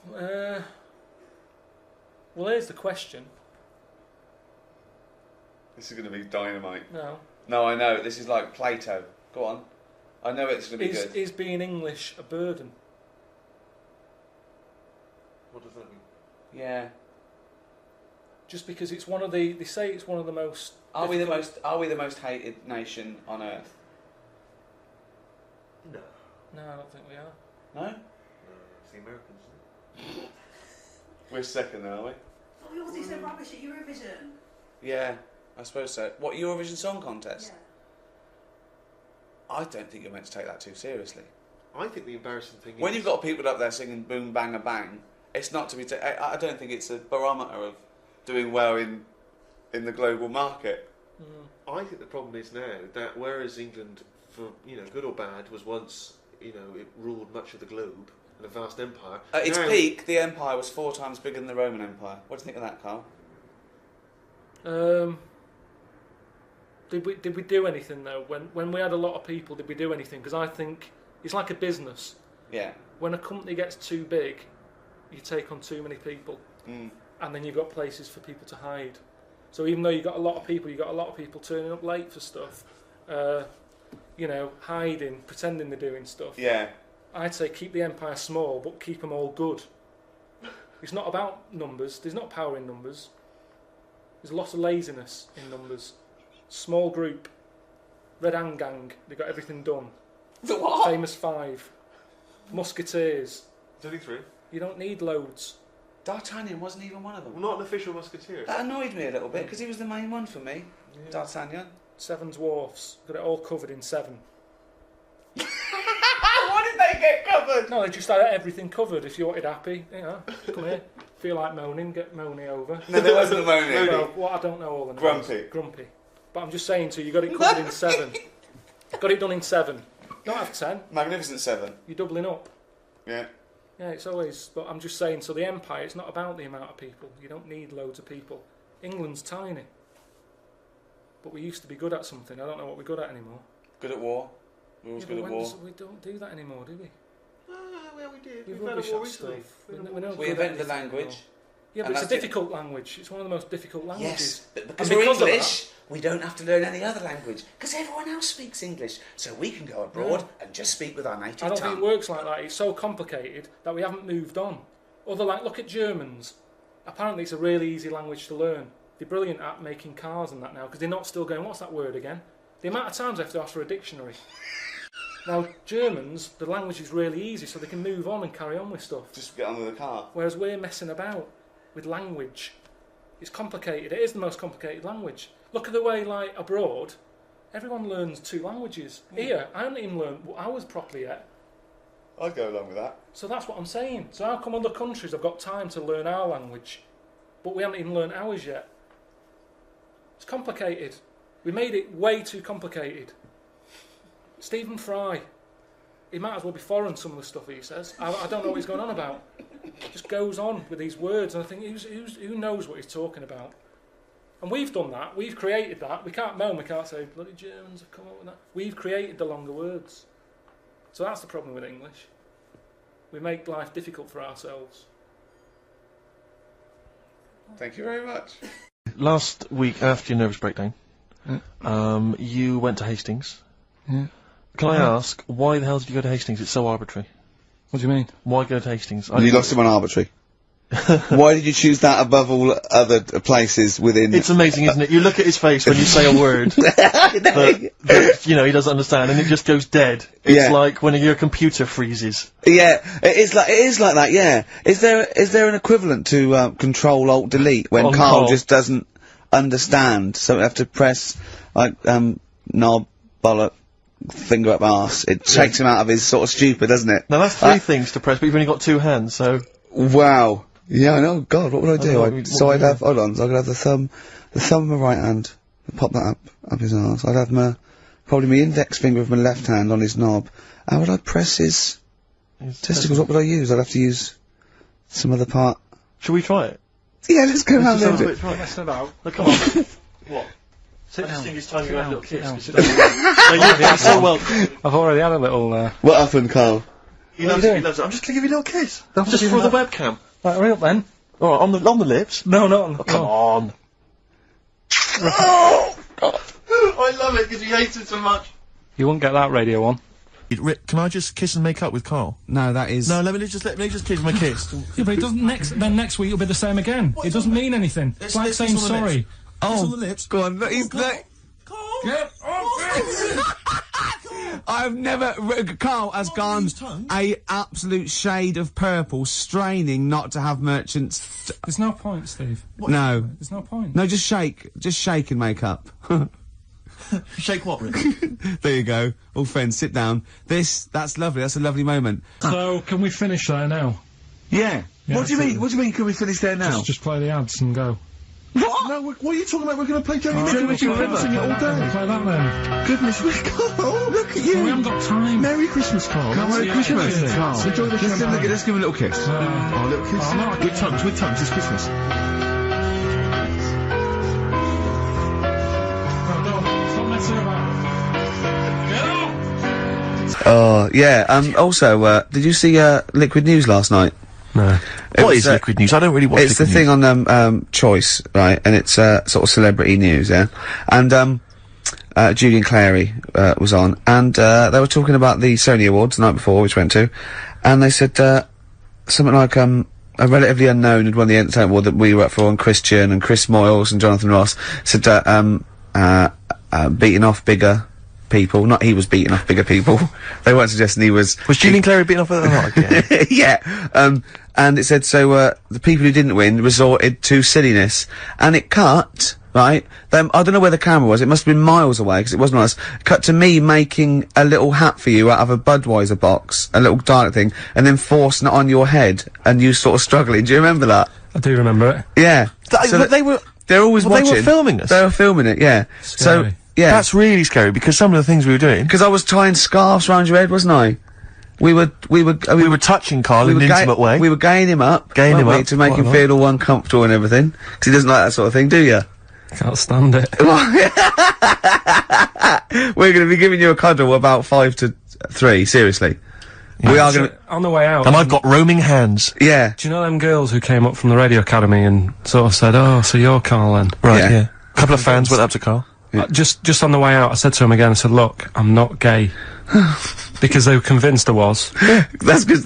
Well, here's the question. This is going to be dynamite. No. No, I know. This is like Plato. Go on. I know it's going to be good. Is being English a burden? What does that mean? Yeah. Just because it's one of the... They say it's one of the most... Are we the most hated nation on earth? No. No, I don't think we are. No? No, it's the Americans, isn't it? We're second, then, are we? Oh, we all do so rubbish at Eurovision. Yeah, I suppose so. What, Eurovision Song Contest? Yeah. I don't think you're meant to take that too seriously. I think the embarrassing thing is... When you've got people up there singing boom, bang, a bang, it's not to be... I don't think it's a barometer of doing well in the global market. Mm. I think the problem is now that whereas England, for good or bad, was once, it ruled much of the globe, and a vast empire. At its now, peak, the empire was 4 times bigger than the Roman Empire. What do you think of that, Carl? Did we do anything though? When we had a lot of people, did we do anything? Because I think it's like a business. Yeah. When a company gets too big, you take on too many people, and then you've got places for people to hide. So even though you've got a lot of people turning up late for stuff, hiding, pretending they're doing stuff. Yeah. I'd say keep the empire small, but keep them all good. It's not about numbers. There's not power in numbers. There's a lot of laziness in numbers. Small group, Red Hand Gang, they got everything done. The what? Famous Five, Musketeers. There's only 3. You don't need loads. D'Artagnan wasn't even one of them. Well, not an official musketeer. That annoyed me a little bit because he was the main one for me. Yeah. D'Artagnan. 7 dwarfs, got it all covered in 7. What did they get covered? No, they just had everything covered. If you wanted happy, come here. Feel like moaning, get moany over. No, there wasn't a moaning. Well, I don't know all the names. Grumpy. But I'm just saying to you, you got it covered in 7. Got it done in 7. Don't have 10. Magnificent 7. You're doubling up. Yeah. Yeah, it's always... But I'm just saying, so the empire, it's not about the amount of people. You don't need loads of people. England's tiny. But we used to be good at something. I don't know what we're good at anymore. Good at war. We're always good at war. We don't do that anymore, do we? Well, we did. We've We've had a rubbish war at recently. stuff. We invented the language. Yeah, but it's a difficult language. It's one of the most difficult languages. Yes, but because And we're because of English, we don't have to learn any other language because everyone else speaks English. So we can go abroad and just speak with our native I don't tongue. think it works like that. It's so complicated that we haven't moved on. Look at Germans. Apparently it's a really easy language to learn. They're brilliant at making cars and that now because they're not still going, what's that word again? The amount of times I have to ask for a dictionary. Now, Germans, the language is really easy so they can move on and carry on with stuff. Just get on with the car. Whereas we're messing about with language. It's complicated. It is the most complicated language. Look at the way, like, abroad, everyone learns 2 languages. Here, I haven't even learned ours properly yet. I'd go along with that. So that's what I'm saying. So how come other countries have got time to learn our language, but we haven't even learned ours yet? It's complicated. We made it way too complicated. Stephen Fry, he might as well be foreign, some of the stuff he says. I don't know what he's going on about. Just goes on with these words, and I think who knows what he's talking about? And we've done that. We've created that. We can't moan. We can't say bloody Germans have come up with that. We've created the longer words. So that's the problem with English. We make life difficult for ourselves. Thank you very much. Last week, after your nervous breakdown, you went to Hastings. Yeah. Can I ask, why the hell did you go to Hastings? It's so arbitrary. What do you mean? Why go to Hastings? You lost him on arbitrary. Why did you choose that above all other places within... It's amazing, isn't it? You look at his face when you say a word that, he doesn't understand, and it just goes dead. It's like when your computer freezes. Yeah, it is like that, yeah. Is there an equivalent to Control-Alt-Delete when Carl just doesn't understand, so we have to press, like, knob, bollock, finger up arse. It takes him out of his sort of stupor, doesn't it? Now that's 3 things to press, but you've only got 2 hands, so... Wow. Yeah, I know. God, what would I do? I'd have, hold on, so I could have the thumb of my right hand, pop that up his arse. I'd have probably my index finger of my left hand on his knob. How would I press his testicles? What would I use? I'd have to use some other part. Shall we try it? Yeah, let's go around there. Messing about. Look, come on. What? Sit this thing is tiny red little kiss. You're so welcome. I've already had a little, What happened, Carl? He What are loves you it. He doing? loves it. I'm just going to give you a little kiss. Don't Just do for the that. webcam. Right, hurry up then. All right, on the lips. No, not on. Oh, come on. Oh, God. I love it because he hates it so much. You won't get that radio on. Rick, can I just kiss and make up with Carl? No, that is... No, let me just kiss my kiss. Yeah, but it doesn't next week it'll be the same again. It doesn't mean anything. It's like saying sorry. Oh, on the lips. Go on, he's... Get I've never... Carl has gone a absolute shade of purple, straining not to have merchants... There's no point, Steve. No. There's no point. No, just shake. Just shake and make up. Shake what, Rick? There you go. All friends, sit down. That's lovely. That's a lovely moment. So, can we finish there now? Yeah. Yeah, What do you mean? absolutely. What do you mean? Can we finish there now? Just play the ads and go. What? No, what are you talking about? We're going to play Johnny Alright, Mitchell we'll and play sing it all that. day. Play that then. Goodness, Rick, Carl, look at Oh, we you. haven't got time. Merry Christmas, Carl. Merry Yeah, Christmas, yeah. Carl. Enjoy the Let's champagne. let's give him a little kiss. Oh, little kiss. Oh, no, I with tongues, it's Christmas. Stop messing about. Get up! Oh, yeah. Also, did you see Liquid News last night? No. It What was, is Liquid News? I don't really watch It's the Liquid thing News. on Choice, right? And it's sort of celebrity news, yeah. And Julian Clary was on, and they were talking about the Sony Awards the night before, which we went to, and they said something like a relatively unknown had won the entertainment award that we were up for, and Christian and Chris Moyles and Jonathan Ross said beating off bigger people. Not he was beating off bigger people. They weren't suggesting he was. Was Julian Clary beaten off at the heart again? Yeah. And it said, so, the people who didn't win resorted to silliness. And it cut, right? I don't know where the camera was. It must have been miles away, because it wasn't us. Cut to me making a little hat for you out of a Budweiser box, a little dark thing, and then forcing it on your head, and you sort of struggling. Do you remember that? I do remember it. Yeah. So But they were always watching. They were filming us. They were filming it, yeah. So, Scary. yeah. That's really scary because some of the things we were doing. Because I was tying scarves around your head, wasn't I? We were touching Carl in an intimate way. We were gaying him up. Gaying weren't him we, up to make quite him a lot. feel all uncomfortable and everything. Because he doesn't like that sort of thing, do you? Can't stand it. We're going to be giving you a cuddle about 5 to 3, seriously. We are going to... On the way out. And I've got roaming hands. Yeah. Do you know them girls who came up from the radio academy and sort of said, "Oh, so you're Carl then?" Right, Yeah. yeah. A couple of fans went up to Carl. Just on the way out, I said to him again. I said, "Look, I'm not gay," because they were convinced I was. That's because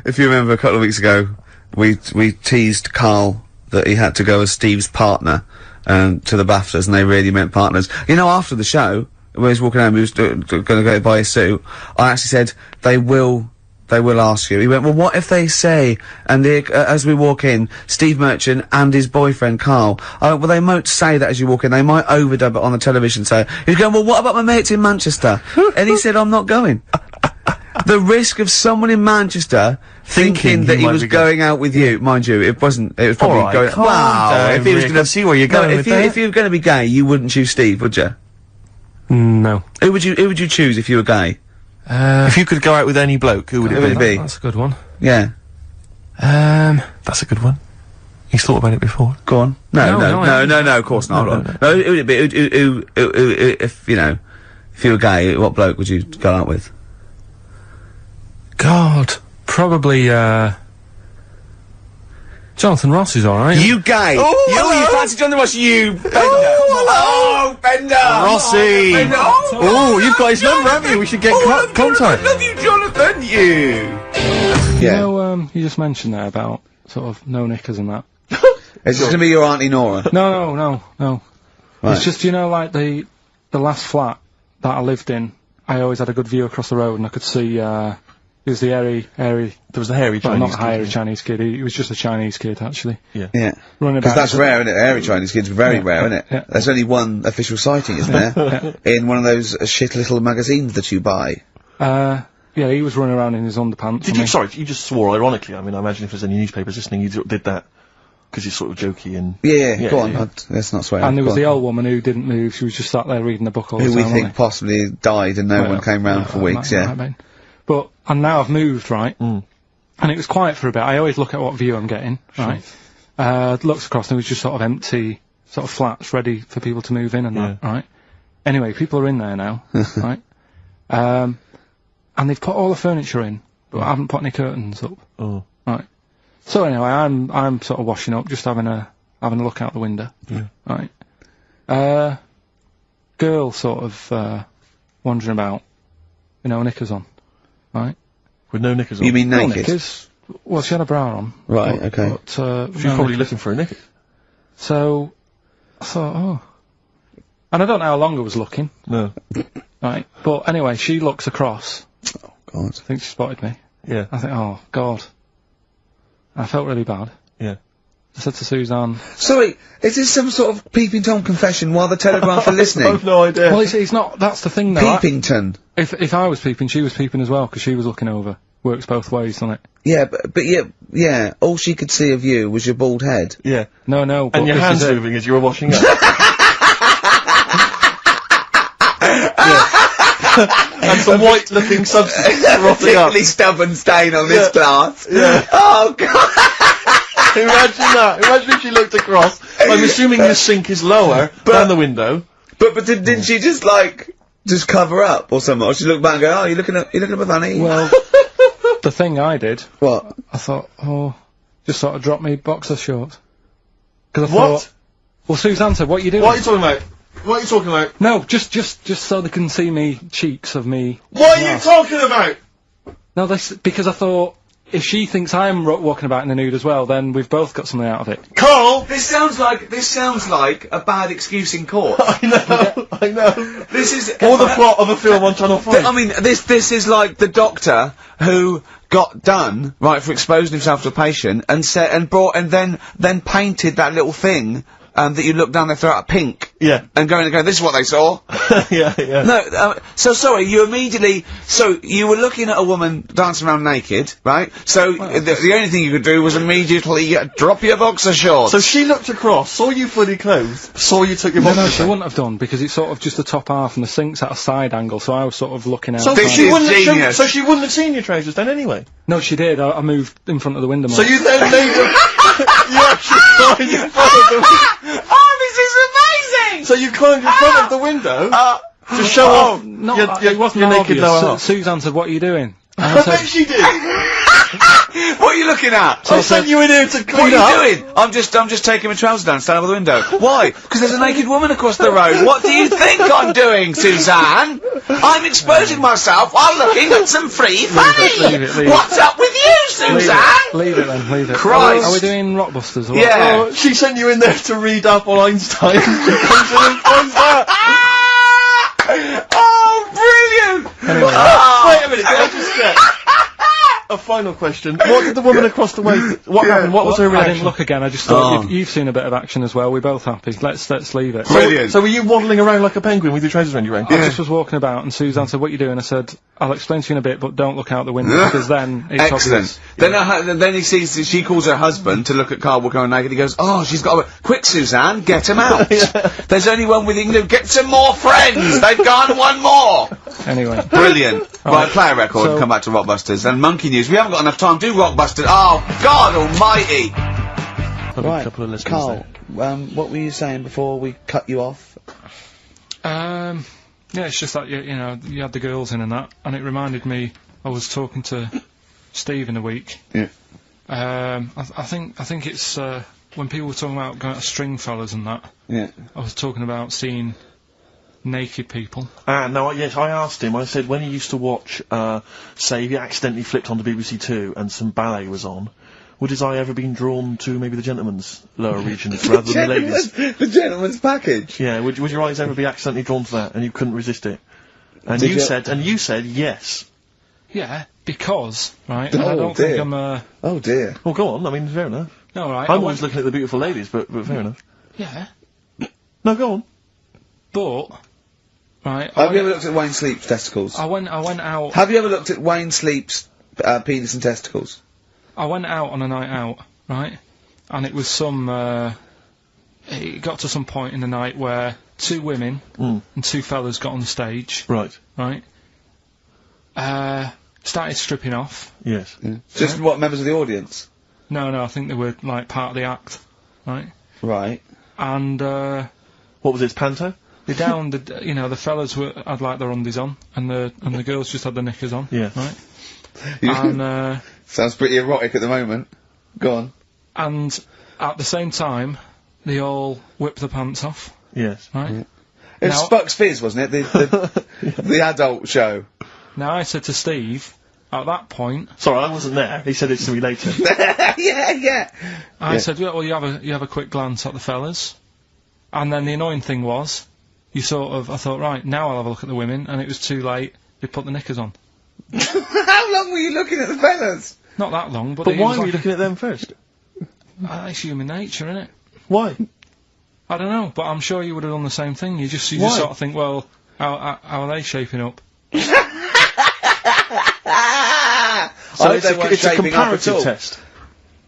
if you remember a couple of weeks ago, we teased Carl that he had to go as Steve's partner to the BAFTAs, and they really meant partners. You know, after the show, when he was walking home, he was going to go buy his suit, I actually said, they will ask you. He went, well, what if they say, and as we walk in, Steve Merchant and his boyfriend Carl, I went, well, they won't say that as you walk in, they might overdub it on the television, so he was going, well, what about my mates in Manchester? And he said, I'm not going. The risk of someone in Manchester thinking that he was going out with you, mind you, it was probably Alright, going, calm wow, down, if he was Rick, gonna, I see where you're going with that. if you were gonna be gay, you wouldn't choose Steve, would you? No. Who would you choose if you were gay? If you could go out with any bloke, who would Who it would be? it be? That's a good one. Yeah. That's a good one. He's thought about it before. Go on. No, No, of course not. No, who would it be? Who, if, you know, if you were gay, what bloke would you go out with? God, probably Jonathan Ross is all right. You gay? You fancy Jonathan Ross? You Bender? Oh, Bender! Rossi! Bender. Oh, you've got his number, haven't you? We should get contact. I love you, Jonathan. You. You know, you just mentioned there about sort of no knickers and that. It's just gonna be your Auntie Nora. No. Right. It's just, you know, like the last flat that I lived in, I always had a good view across the road and I could see, it was the hairy, There was the hairy well, Chinese not hairy kid. Chinese kid, he was just a Chinese kid, actually. Yeah. Running Because about. that's rare, isn't it? Hairy Chinese kids, very rare, isn't it? yeah. There's only one official sighting, isn't there? In one of those shit little magazines that you buy. Yeah, he was running around in his underpants. Did and you, he- sorry, you just swore ironically. I mean, I imagine if there's any newspapers listening, you did that. Because you're sort of jokey and... Yeah, go on. yeah. Let's not swear. And there was Go the on. old woman who didn't move, she was just sat there reading the book all the Who time. we think possibly died and no one came round for weeks, yeah. But, and now I've moved, right? And it was quiet for a bit. I always look at what view I'm getting, right? Looks across and it was just sort of empty, sort of flats ready for people to move in and that, right? Anyway, people are in there now, right? And they've put all the furniture in but I haven't put any curtains up. Oh. Right. So anyway, I'm sort of washing up, just having a look out the window. Yeah. Right. Girl sort of wandering about, knickers on. Right. With no knickers on. You mean No naked? knickers. Well, she had a bra on. Right, okay. But, She was no probably knickers. looking for a knicker. So I thought, oh. And I don't know how long I was looking. No. Right. But anyway, she looks across. Oh, God. I think she spotted me. Yeah. I think, oh, God. I felt really bad. Yeah. I said to Suzanne... Sorry, is this some sort of Peeping Tom confession while the Telegraph are listening? I've no idea. Well, it's not... That's the thing, though. Peepington. If I was peeping, she was peeping as well, because she was looking over. Works both ways, doesn't it? Yeah, but yeah, all she could see of you was your bald head. Yeah. No, but And your this hands is it. moving as you were washing up. And some white-looking substance rotting up. Particularly stubborn stain on this glass. Yeah. Oh, God. Imagine that. Imagine if she looked across. I'm assuming your sink is lower than the window. But didn't she just cover up or something? Or she looked back and go, oh, you're looking at my honey? Well, the thing I did, What? I thought, just sort of drop me boxer shorts. Because I What? thought... Well, Suzanne said, what are you doing? What are you talking about? What are you talking about? No, just so they can see me cheeks of me. What are you talking about? No, because I thought, if she thinks I'm walking about in the nude as well, then we've both got something out of it. Carl! This sounds like a bad excuse in court. I know. This is Or the plot of a film on Channel 5. I mean, this is like the doctor who got done right for exposing himself to a patient and then painted that little thing that you look down their throat pink. Yeah. And going, this is what they saw. yeah. No, so sorry, you were looking at a woman dancing around naked, right? So the only thing you could do was immediately drop your boxer shorts. So she looked across, saw you fully clothed, saw you took your No, boxers she off. wouldn't have done, because it's sort of just the top half and the sink's at a side angle, so I was sort of looking out. So This she is wouldn't genius. so she wouldn't have seen your trousers then anyway. No, she did. I moved in front of the window more. So you then made them. You actually climbed in front of the window. Oh, this is amazing! So you climbed in front of the window to show off it wasn't your naked obvious. lower half. Susan said, what are you doing? And I I said, bet she did. What are you looking at? I sent you in here to What clean are up. you doing? I'm just taking my trousers down, standing over the window. Why? Because there's a naked woman across the road. What do you think I'm doing, Suzanne? I'm exposing myself while looking at some free funny. leave it. What's up with you, Suzanne? leave it then, leave it. Christ. Are we doing Rockbusters? Or what? Yeah. Oh, she sent you in there to read up on Einstein. She comes in and finds that. Oh, brilliant! Anyway, Wait a minute, can I just get a final question? What did the woman across the way? What happened? What was her I reaction? didn't look again. I just thought you've seen a bit of action as well. We're both happy. Let's leave it. Brilliant. So were you waddling around like a penguin with your trousers around your ankles? I just was walking about, and Suzanne said, "What are you doing?" I said, "I'll explain to you in a bit, but don't look out the window because then it's Excellent. obvious." Then he sees that she calls her husband to look at Carl walking around naked. He goes, "Oh, she's got a quick, Suzanne, get him out. There's only one with you. Get some more friends. They've gone one more." Anyway, Brilliant. Right, play a record and come back to Rockbusters. And Monkey News. We haven't got enough time. Do Rockbusters. Oh, God almighty. Probably a couple of listeners Carl, what were you saying before we cut you off? yeah, it's just that you had the girls in and that, and it reminded me. I was talking to Steve in a week. Yeah. I think it's when people were talking about going to string fellas and that. Yeah. I was talking about seeing naked people. No, yes, I asked him, I said, when he used to watch, say, he accidentally flipped onto BBC Two and some ballet was on, would his eye ever been drawn to maybe the gentleman's lower regions rather than the ladies'? The gentleman's package. Yeah, would your eyes ever be accidentally drawn to that and you couldn't resist it? And Did you you- said yes. Yeah, because right. Oh, and I don't dear. think I'm. Oh, dear. Well, go on, I mean, fair enough. No, right. I'm always looking at the beautiful ladies, but fair enough. Yeah, No, go on. but right. Have you ever looked at Wayne Sleep's testicles? I went out. Have you ever looked at Wayne Sleep's penis and testicles? I went out on a night out, right? And it was it got to some point in the night where two women and two fellas got on the stage, Right. right? Started stripping off. Yes. Yeah. Just what, members of the audience? No, I think they were like part of the act, right? Right. And What was it, panto? they downed the fellas had like their undies on, and the girls just had their knickers on. Yeah. Right. And sounds pretty erotic at the moment. Go on. and at the same time, they all whip the pants off. Yes. Right. Yeah. It was Now- Spuck's Fizz, wasn't it? The adult show. Now I said to Steve, at that point, Sorry, I wasn't there. He said it to me later. yeah. I said, well, you have a quick glance at the fellas, and then the annoying thing was, I thought, right, now I'll have a look at the women, and it was too late. They put the knickers on. How long were you looking at the fellas? Not that long, but But it why was were you like looking at them first? it's human nature, isn't it? Why? I don't know, but I'm sure you would have done the same thing. You just Why? sort of think, well, how are they shaping up? So I hope it's a shaping up at comparative all. test.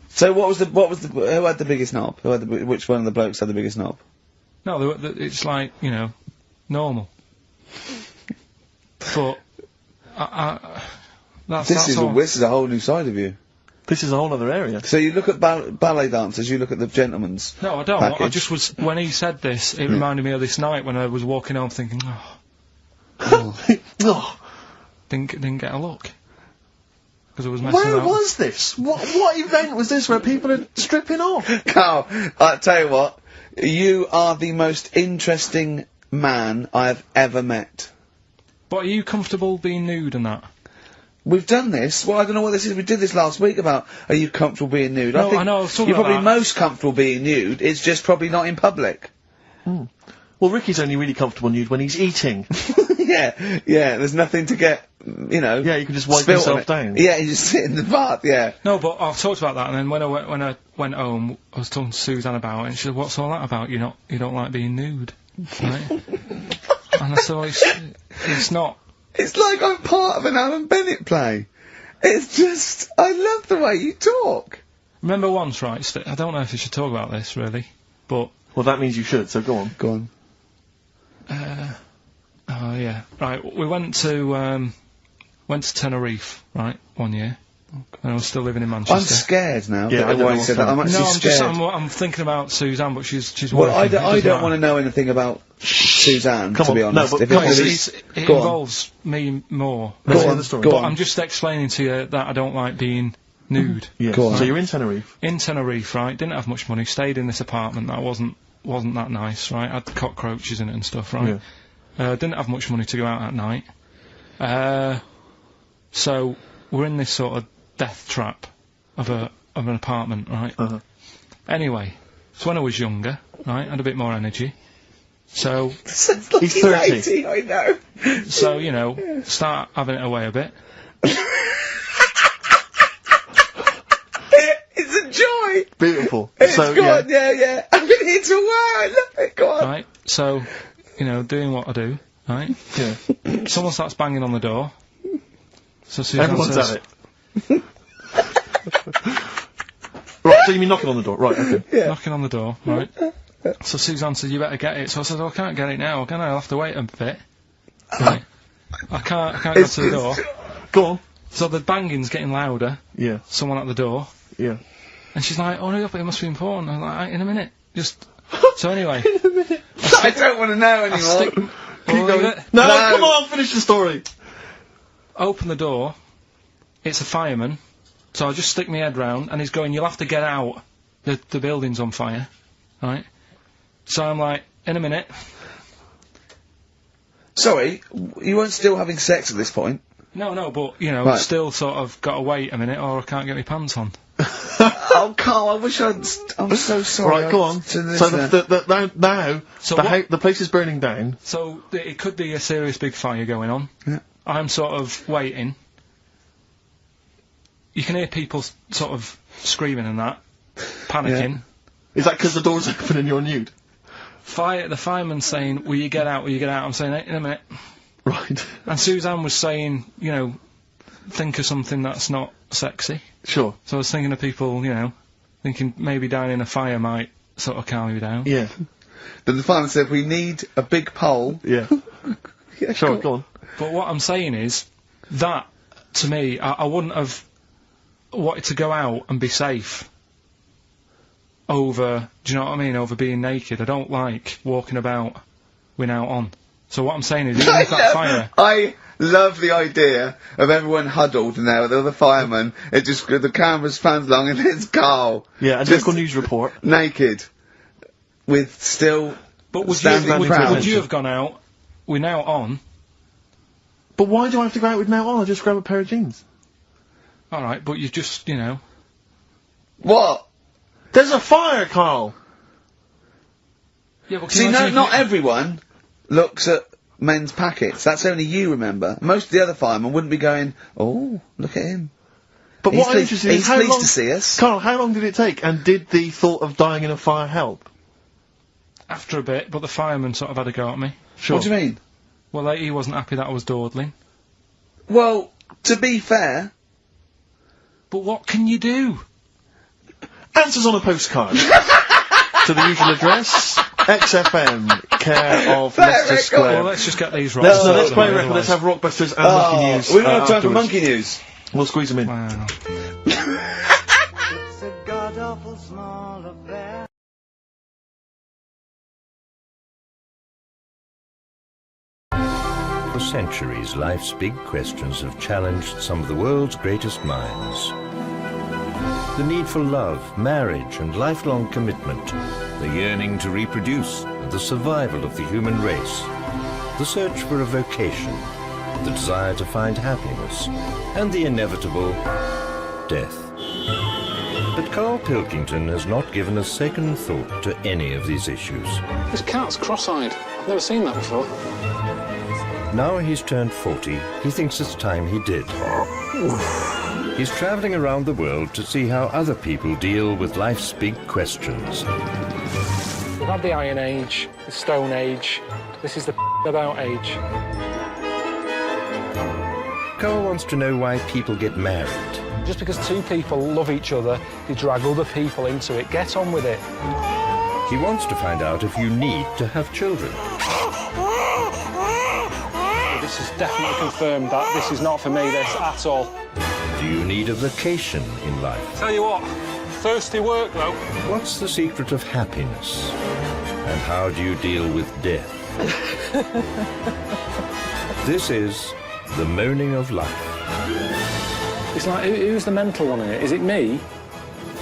So who had the biggest knob? Which one of the blokes had the biggest knob? No, it's like, normal. But This is a whole new side of you. This is a whole other area. So you look at ballet dancers, you look at the gentlemen's. No, I don't. package. I just was when he said this. It reminded me of this night when I was walking home thinking, Oh, didn't get a look because I was messing where about. was this? What event was this where people are stripping off? Carl, I'll tell you what, you are the most interesting man I've ever met. But are you comfortable being nude and that? We've done this. Well, I don't know what this is. We did this last week about, are you comfortable being nude? No, think I know, I was talking you're about probably that. most comfortable being nude. It's just probably not in public. Well, Ricky's only really comfortable nude when he's eating. yeah. There's nothing to get, Yeah, you can just wipe spilt on yourself it. down. Yeah, you just sit in the bath. Yeah. No, but I've talked about that, and then when I went home, I was talking to Suzanne about it, and she said, "What's all that about? You don't like being nude, right?" And I said, well, "It's not." It's like I'm part of an Alan Bennett play. It's just, I love the way you talk. Remember once, right? I don't know if you should talk about this really, but Well, that means you should, so go on. Go on. oh yeah, right. We went to Tenerife, right, one year. And I was still living in Manchester. I'm scared now. Yeah, I I don't know why know you said what's that. I'm actually No, scared. I'm thinking about Suzanne, but she's Well, working. I don't want to know anything about Suzanne, Come to be on, no, honest. but If come on, it's- It Go on. involves me more. Let's Go hear on, the story. go But on. I'm just explaining to you that I don't like being nude. Yeah. Go on. So you're in Tenerife. In Tenerife, right? Didn't have much money. Stayed in this apartment that wasn't that nice, right? Had cockroaches in it and stuff, right? Didn't have much money to go out at night. So we're in this sort of death trap of an apartment, right? Uh-huh. Anyway, so when I was younger, right, had a bit more energy. So Sounds like He's he's 30. 80, I know. start having it away a bit. It's a joy. Beautiful. It's so, good, yeah. I'm in here to work. I love it. Go on. Right, so, doing what I do, right? Yeah. Someone starts banging on the door. So Suzanne Everyone's says, at it. Right, so you mean knocking on the door? Right, okay. knocking on the door, right? So Suzanne said, you better get it. So I said, I can't get it now, can I? I'll have to wait a bit. Right. I can't go to the door. Go on. So the banging's getting louder. Yeah, Someone at the door. yeah. And she's like, oh, no, it must be important. I'm like, in a minute. So anyway. I don't want to know I stick... anymore. We'll leave it. No, come on, finish the story. Open the door. It's a fireman. So I just stick my head round, and he's going, you'll have to get out. The building's on fire. Right? So I'm like, in a minute. Sorry, you weren't still having sex at this point? No, but, Right. still sort of got to wait a minute, or I can't get my pants on. Oh, Carl, I wish I'm so sorry. Right, go on. To this, So now So the place is burning down. So it could be a serious big fire going on. Yeah. I'm sort of waiting. You can hear people sort of screaming and that, panicking. Is that because the door's open and you're nude? The fireman's saying, will you get out, will you get out? I'm saying, in a minute. Right. And Suzanne was saying, think of something that's not sexy. Sure. So I was thinking of people, thinking maybe down in a fire might sort of calm you down. Yeah. Then the fireman said, we need a big pole. Yeah. Yeah, Sure, go on. But what I'm saying is, that, to me, I wouldn't have wanted to go out and be safe over, do you know what I mean, over being naked. I don't like walking about without on. So what I'm saying is, even if that fire... I love the idea of everyone huddled in there with all the firemen. It just, the camera's pans along and it's Carl. Yeah, a just local news report. naked. With still But would standing proud. you have gone out? We're now on. But why do I have to go out with now on? I just grab a pair of jeans. All right, but you just, you know. What? There's a fire, Carl! Yeah, but See, no, not everyone looks at men's packets. That's only you, remember. Most of the other firemen wouldn't be going, oh, look at him. But He's what I'm interested in is he's how pleased long... to see us. Carl, how long did it take? And did the thought of dying in a fire help? After a bit, but the fireman sort of had a go at me. Sure. What do you mean? Well, he wasn't happy that I was dawdling. Well, to be fair... But what can you do? Answers on a postcard. To the usual address, XFM, care of Leicester Square. Well, let's just get these right. Let's play a record, let's have Rockbusters and Monkey News. We don't have time for afterwards. monkey news. We'll squeeze them in. Wow. It's a god-awful small affair. For centuries, life's big questions have challenged some of the world's greatest minds. The need for love, marriage, and lifelong commitment. The yearning to reproduce, and the survival of the human race. The search for a vocation. The desire to find happiness. And the inevitable death. But Karl Pilkington has not given a second thought to any of these issues. This cat's cross-eyed. I've never seen that before. Now he's turned 40, he thinks it's time he did. He's travelling around the world to see how other people deal with life's big questions. We've had the Iron Age, the Stone Age. This is the about age. Karl wants to know why people get married. Just because two people love each other, they drag other people into it. Get on with it. He wants to find out if you need to have children. This is definitely confirmed that this is not for me, this, at all. Do you need a vacation in life? Tell you what, thirsty work, though. What's the secret of happiness? And how do you deal with death? This is The Moaning of Life. It's like, who's the mental one in it? Is it me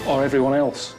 or everyone else?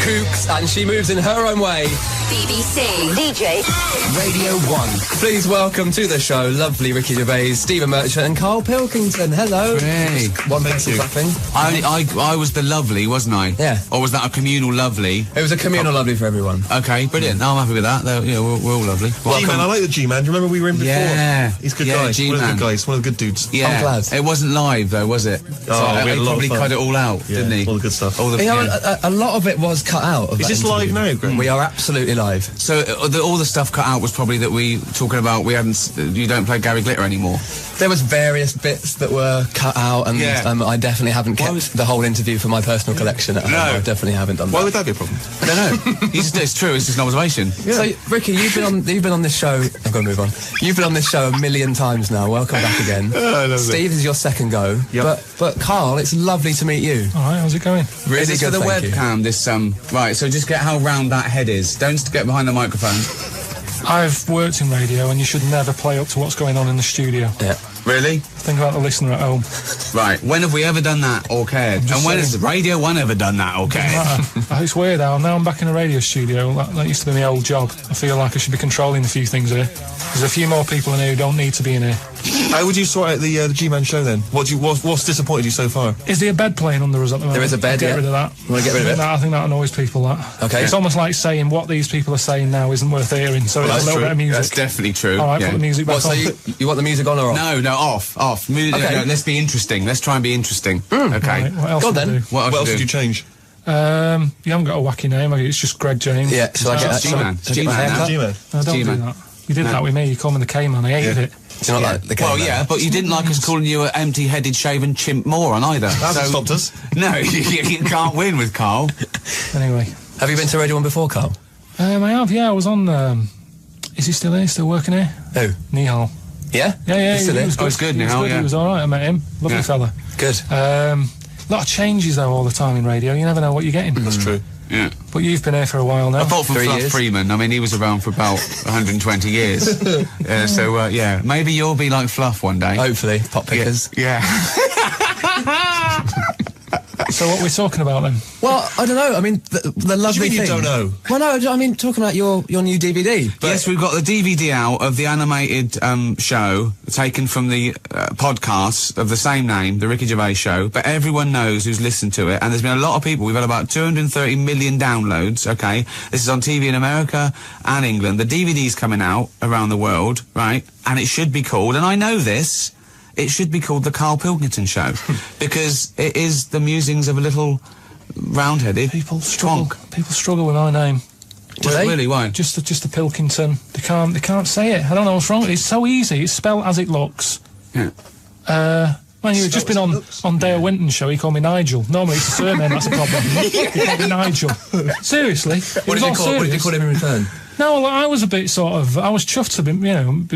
Kooks, and she moves in her own way. BBC. DJ. Radio 1. Please welcome to the show lovely Ricky Gervais, Stephen Merchant and Karl Pilkington. Hello. Hey. One pencil clapping. I was the lovely, wasn't I? Yeah. Or was that a communal lovely? It was a communal lovely for everyone. Okay, brilliant. No, I'm happy with that. Yeah, we're all lovely. G-Man, I like the G-Man. Do you remember we were in before? Yeah. He's a good guy. One of the good guys. One of the good dudes. Yeah. I'm glad. It wasn't live though, was it? Oh, we had a lot probably of fun. cut it all out, didn't he? All the good stuff. All the, a lot of it was cut out. Of Is that this interview. live now, Greg? We are absolutely live. So all the stuff cut out was probably that we talking about we hadn't. You don't play Gary Glitter anymore. There was various bits that were cut out, and I definitely haven't kept the whole interview for my personal collection at home. I definitely haven't done that. Why would that be a problem? I don't know. It's true. It's just an observation. Yeah. So, Ricky, you've been on this show. I've got to move on. You've been on this show a million times now. Welcome back again. Steve, this is your second go. Yep. But Karl, it's lovely to meet you. All right, how's it going? Really Is this good. for the thank you. webcam? This right. So just get how round that head is. Don't get behind the microphone. I've worked in radio, and you should never play up to what's going on in the studio. Yeah. Really? Think about the listener at home. Right. When have we ever done that or cared? And when has Radio 1 ever done that or cared? It's weird now. Now I'm back in a radio studio. That used to be my old job. I feel like I should be controlling a few things here. There's a few more people in here who don't need to be in here. How would you sort out the G-Man show then? What's disappointed you so far? Is there a bed playing under us at the moment? There is a bed, Get rid of that. You want to get rid of it? I think that annoys people, that. Okay. It's almost like saying what these people are saying now isn't worth hearing, so it's a little bit of music. That's definitely true. All right, put the music back So on. you want the music on or off? No, off. Music, Okay. no, let's be interesting. Let's try and be interesting. Okay. Right, what else Go on would then. do? What else would do? you change? You haven't got a wacky name, have you? It's just Greg James. Yeah, shall I get that? G-Man. Shall I get my G-Man, haircut? G-Man. No, don't G-Man. do that. You did that with me. You called me the K-Man. I hated it. Do you not like the Well, K-Man? yeah, but you didn't like us calling you an empty-headed, shaven chimp moron either. That hasn't stopped us. No, you can't win with Karl. Anyway. Have you been to Radio 1 before, Karl? I have, yeah. I was on... is he still here? Still working here? Who? Nihal. Yeah? Yeah, He's still he was there? good. good, He was Nihal, good. yeah. He was all right. I met him. Lovely Yeah. fella. Good. A lot of changes, though, all the time in radio. You never know what you're getting. That's true. Yeah. But you've been here for a while now. Apart from 3 Fluff years. Freeman, I mean, he was around for about 120 years. Yeah, maybe you'll be like Fluff one day. Hopefully. Pop pickers. Yeah. So what we're talking about then? Well, I don't know. I mean, the lovely mean you thing... don't know? Well, no, I mean, talking about your new DVD. But Yes, we've got the DVD out of the animated show taken from the podcast of the same name, the Ricky Gervais Show. But everyone knows who's listened to it, and there's been a lot of people. We've had about 230 million downloads. Okay, this is on TV in America and England. The DVD's coming out around the world, right? And it should be called, and I know this, it should be called the Karl Pilkington Show because it is the musings of a little round-headed People struggle. twonk. People struggle with my name. Do they? Really? Why? Just the Pilkington. They can't say it. I don't know what's wrong. It's so easy. It's spelled as it looks. Yeah. Man, you've just been on Dale Winton's show, he called me Nigel. Normally it's a surname, that's a problem. He called me Nigel. Seriously. What did you call him in return? No, well, I was a bit I was chuffed to be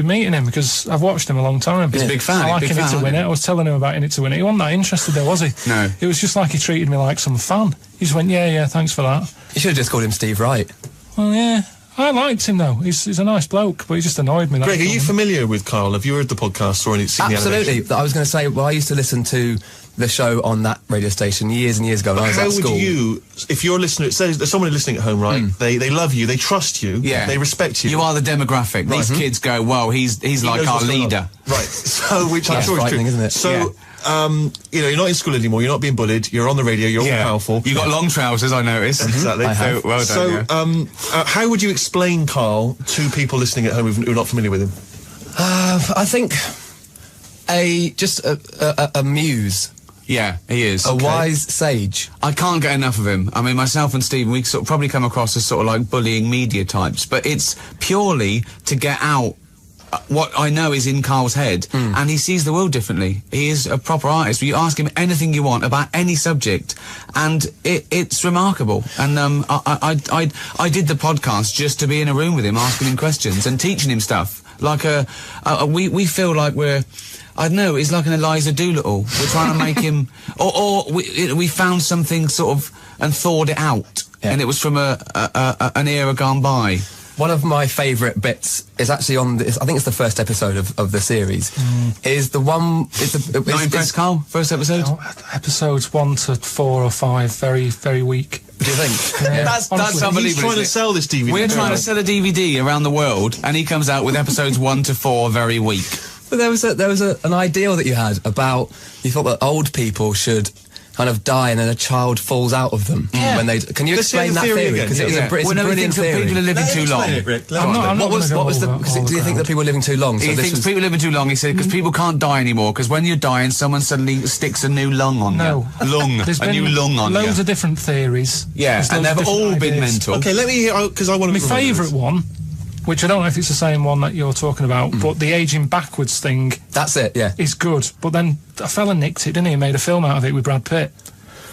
meeting him because I've watched him a long time. He's a big fan. I like In It to Win It. I was telling him about In It to Win It. He wasn't that interested though, was he? No. It was just like he treated me like some fan. He just went, yeah, thanks for that. You should have just called him Steve Wright. Well, yeah. I liked him though. He's a nice bloke, but he just annoyed me. Greg, are you familiar with Karl? Have you heard the podcast or any? Absolutely. I was going to say, well, I used to listen to the show on that radio station years and years ago when I was at school. How would you, if you're listening, say there's someone listening at home, right? They love you, they trust you, they respect you. You are the demographic. These kids go, well, he's like our leader. Right. So, which I'm sure is true. Isn't it? So, you're not in school anymore, you're not being bullied, you're on the radio, you're all powerful. You've got long trousers, I noticed. Exactly. So, well done. So, how would you explain Karl to people listening at home who are not familiar with him? I think a muse. Yeah, he is. A wise sage. I can't get enough of him. I mean, myself and Stephen, we sort of probably come across as sort of like bullying media types, but it's purely to get out what I know is in Karl's head, and he sees the world differently. He is a proper artist. You ask him anything you want about any subject, and it's remarkable. And I did the podcast just to be in a room with him, asking him questions and teaching him stuff. Like we feel like we're, I don't know, it's like an Eliza Doolittle. We're trying to make him, or we found something sort of and thawed it out, and it was from an era gone by. One of my favourite bits is actually on this. I think it's the first episode of the series. Is the one? Not impressed, Karl? First episode? No, episodes 1 to 4 or 5, very, very weak. Do you think? Yeah. That's unbelievable. He's trying to sell this DVD. We're trying to sell a DVD around the world, and he comes out with episodes 1 to 4 very weak. But there was an ideal that you had about, you thought that old people should kind of die and then a child falls out of them when they. Can you explain that theory? Because it's a brilliant theory. People are living too long. Do you think that people are living too long? He thinks people are living too long. He said because people can't die anymore. Because when you're dying, someone suddenly sticks a new lung on you. A new lung on you. Loads of different theories. Yeah, and they've all been mental. Okay, let me hear because I want to. My favourite one, which I don't know if it's the same one that you're talking about, but the aging backwards thing. That's it, yeah. Is good. But then a fella nicked it, didn't he? Made a film out of it with Brad Pitt.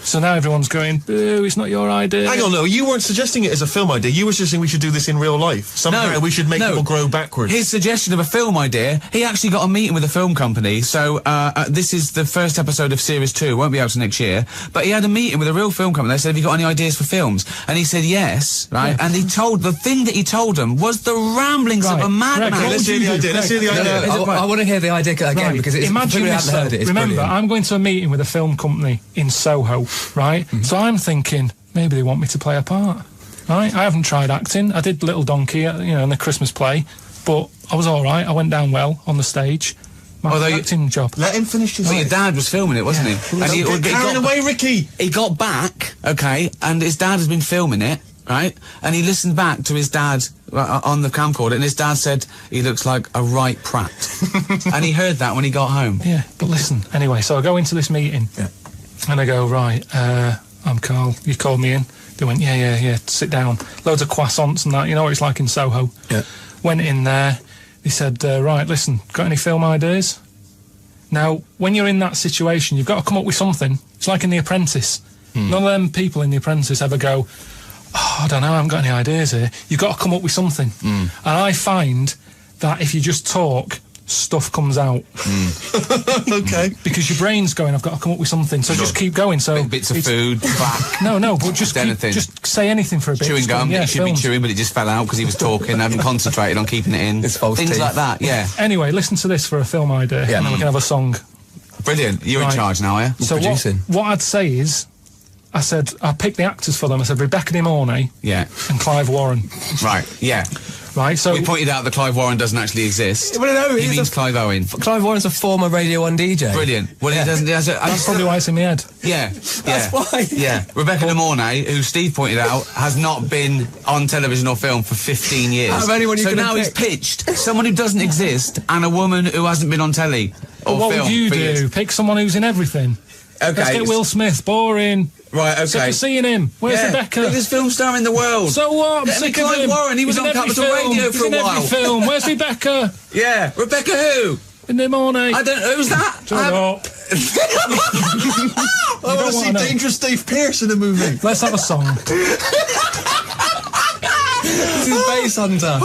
So now everyone's going, boo, it's not your idea. Hang on, no, you weren't suggesting it as a film idea. You were suggesting we should do this in real life. Somehow we should make people grow backwards. His suggestion of a film idea, he actually got a meeting with a film company. So this is the first episode of Series 2, won't be out till next year. But he had a meeting with a real film company. They said, have you got any ideas for films? And he said yes, right? Yeah. And the thing that he told them was the ramblings of a madman. Let's hear the idea. Let's hear the idea. I want to hear the idea again because it's Imagine this, heard it. Remember, I'm going to a meeting with a film company in Soho, right? So I'm thinking, maybe they want me to play a part, right? I haven't tried acting. I did Little Donkey, in the Christmas play, but I was all right. I went down well on the stage. My acting job. Let him finish his. Well, your dad was filming it, wasn't he? And he carried away, Ricky. He got back, okay, and his dad has been filming it, right? And he listened back to his dad on the camcorder, and his dad said he looks like a right prat. And he heard that when he got home. Yeah, but listen, anyway, so I go into this meeting, and I go, right, I'm Karl, you called me in. They went, yeah, sit down. Loads of croissants and that, you know what it's like in Soho. Yeah. Went in there, they said, right, listen, got any film ideas? Now, when you're in that situation, you've got to come up with something. It's like in The Apprentice. None of them people in The Apprentice ever go, I don't know, I haven't got any ideas here. You've got to come up with something. And I find that if you just talk, stuff comes out. Okay. Because your brain's going, I've got to come up with something, so just keep going. So bits of food, back. No, but just just say anything for a bit. Chewing gum, he should be chewing, but it just fell out because he was talking, haven't concentrated on keeping it in. It's false Things teeth. like that, yeah. Anyway, listen to this for a film idea, and then we can have a song. Brilliant. You're in charge now, are you? So what I'd say is, I picked the actors for them. I said Rebecca De Mornay and Clive Warren. Right, yeah. Right, so... We pointed out that Clive Warren doesn't actually exist. Well, no, he means Clive Owen. Clive Warren's a former Radio 1 DJ. Brilliant. Well, he doesn't... That's probably why it's in my head. Yeah. That's why. Yeah. Rebecca De Mornay, who Steve pointed out, has not been on television or film for 15 years. So now he's pitched someone who doesn't exist and a woman who hasn't been on telly or what film would you for do? years. Pick someone who's in everything. Okay. Let's get Will Smith. Boring. Right, okay. Sick of seeing him. Where's Rebecca? Biggest film star in the world. So what? I'm sick of him. Warren, he was on Capital Radio for a while. He's in every film. Where's Rebecca? Yeah. Rebecca who? In the morning. I don't know. Who's that? Shut up. I want to see Dangerous Dave Pearce in a movie. Let's have a song. This is Bass Hunter.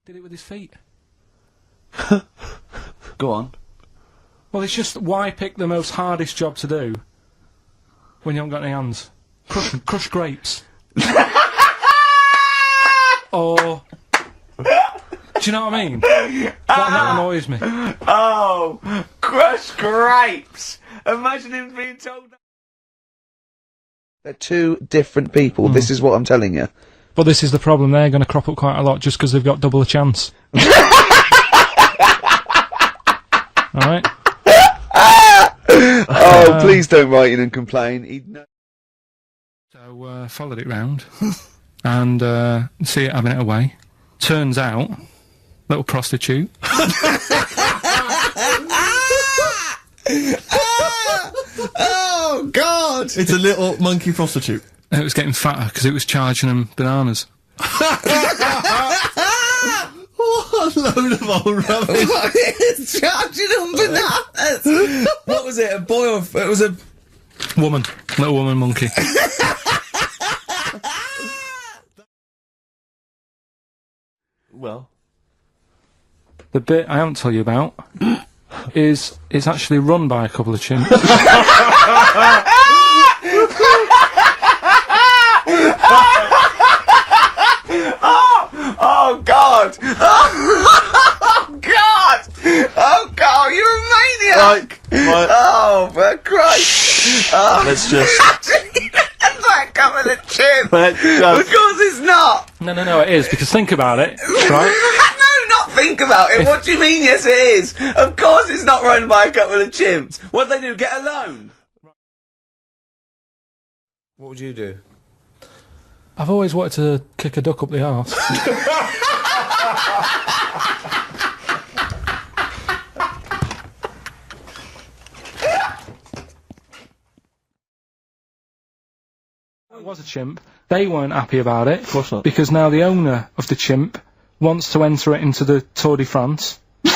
Did it with his feet. Go on. Well, it's just why pick the most hardest job to do when you haven't got any hands? Crush grapes. Or... Do you know what I mean? That annoys me. Oh, crush grapes. Imagine him being told that. They're two different people. This is what I'm telling you. But this is the problem. They're going to crop up quite a lot just because they've got double a chance. Alright? Oh, please don't write in and complain. He'd know. So, followed it round. And, see it having it away. Turns out, little prostitute. Oh, God! It's a little monkey prostitute. And it was getting fatter because it was charging them bananas. What a load of old rubbish. It's charging them bananas! What was it, a boy or... It was a... Woman. Little woman monkey. Well... The bit I haven't told you about is it's actually run by a couple of chimps. Oh God! Oh God! Oh God! You're a maniac! Right. Oh, for Christ! Oh. Let's just... That's like coming a chip! Let's just... Of course it's not! No, it is, because think about it, right? No, not think about it. What do you mean, yes it is? Of course it's not run by a couple of chimps. What'd they do, get a loan? What would you do? I've always wanted to kick a duck up the arse. It was a chimp. They weren't happy about it. Of course not. Because now the owner of the chimp wants to enter it into the Tour de France. No!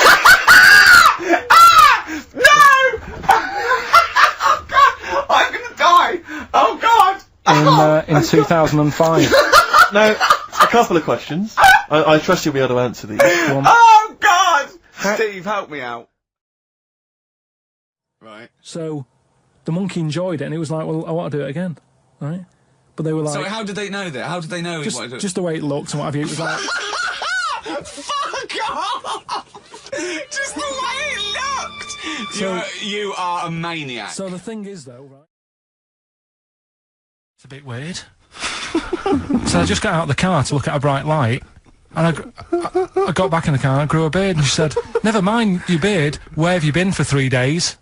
Oh God! I'm gonna die! Oh God! In 2005. Now, a couple of questions. I trust you'll be able to answer these. Oh God! Steve, help me out. Right. So, the monkey enjoyed it, and it was like, well, I want to do it again, right? But they were like... So how did they know that? How did they know he wanted to do it? Just the way it looked and what have you, it was like... Fuck off! Just the way it looked! So, you are a maniac. So the thing is, though, right? It's a bit weird. So I just got out of the car to look at a bright light, and I got back in the car and I grew a beard, and she said, never mind your beard, where have you been for 3 days?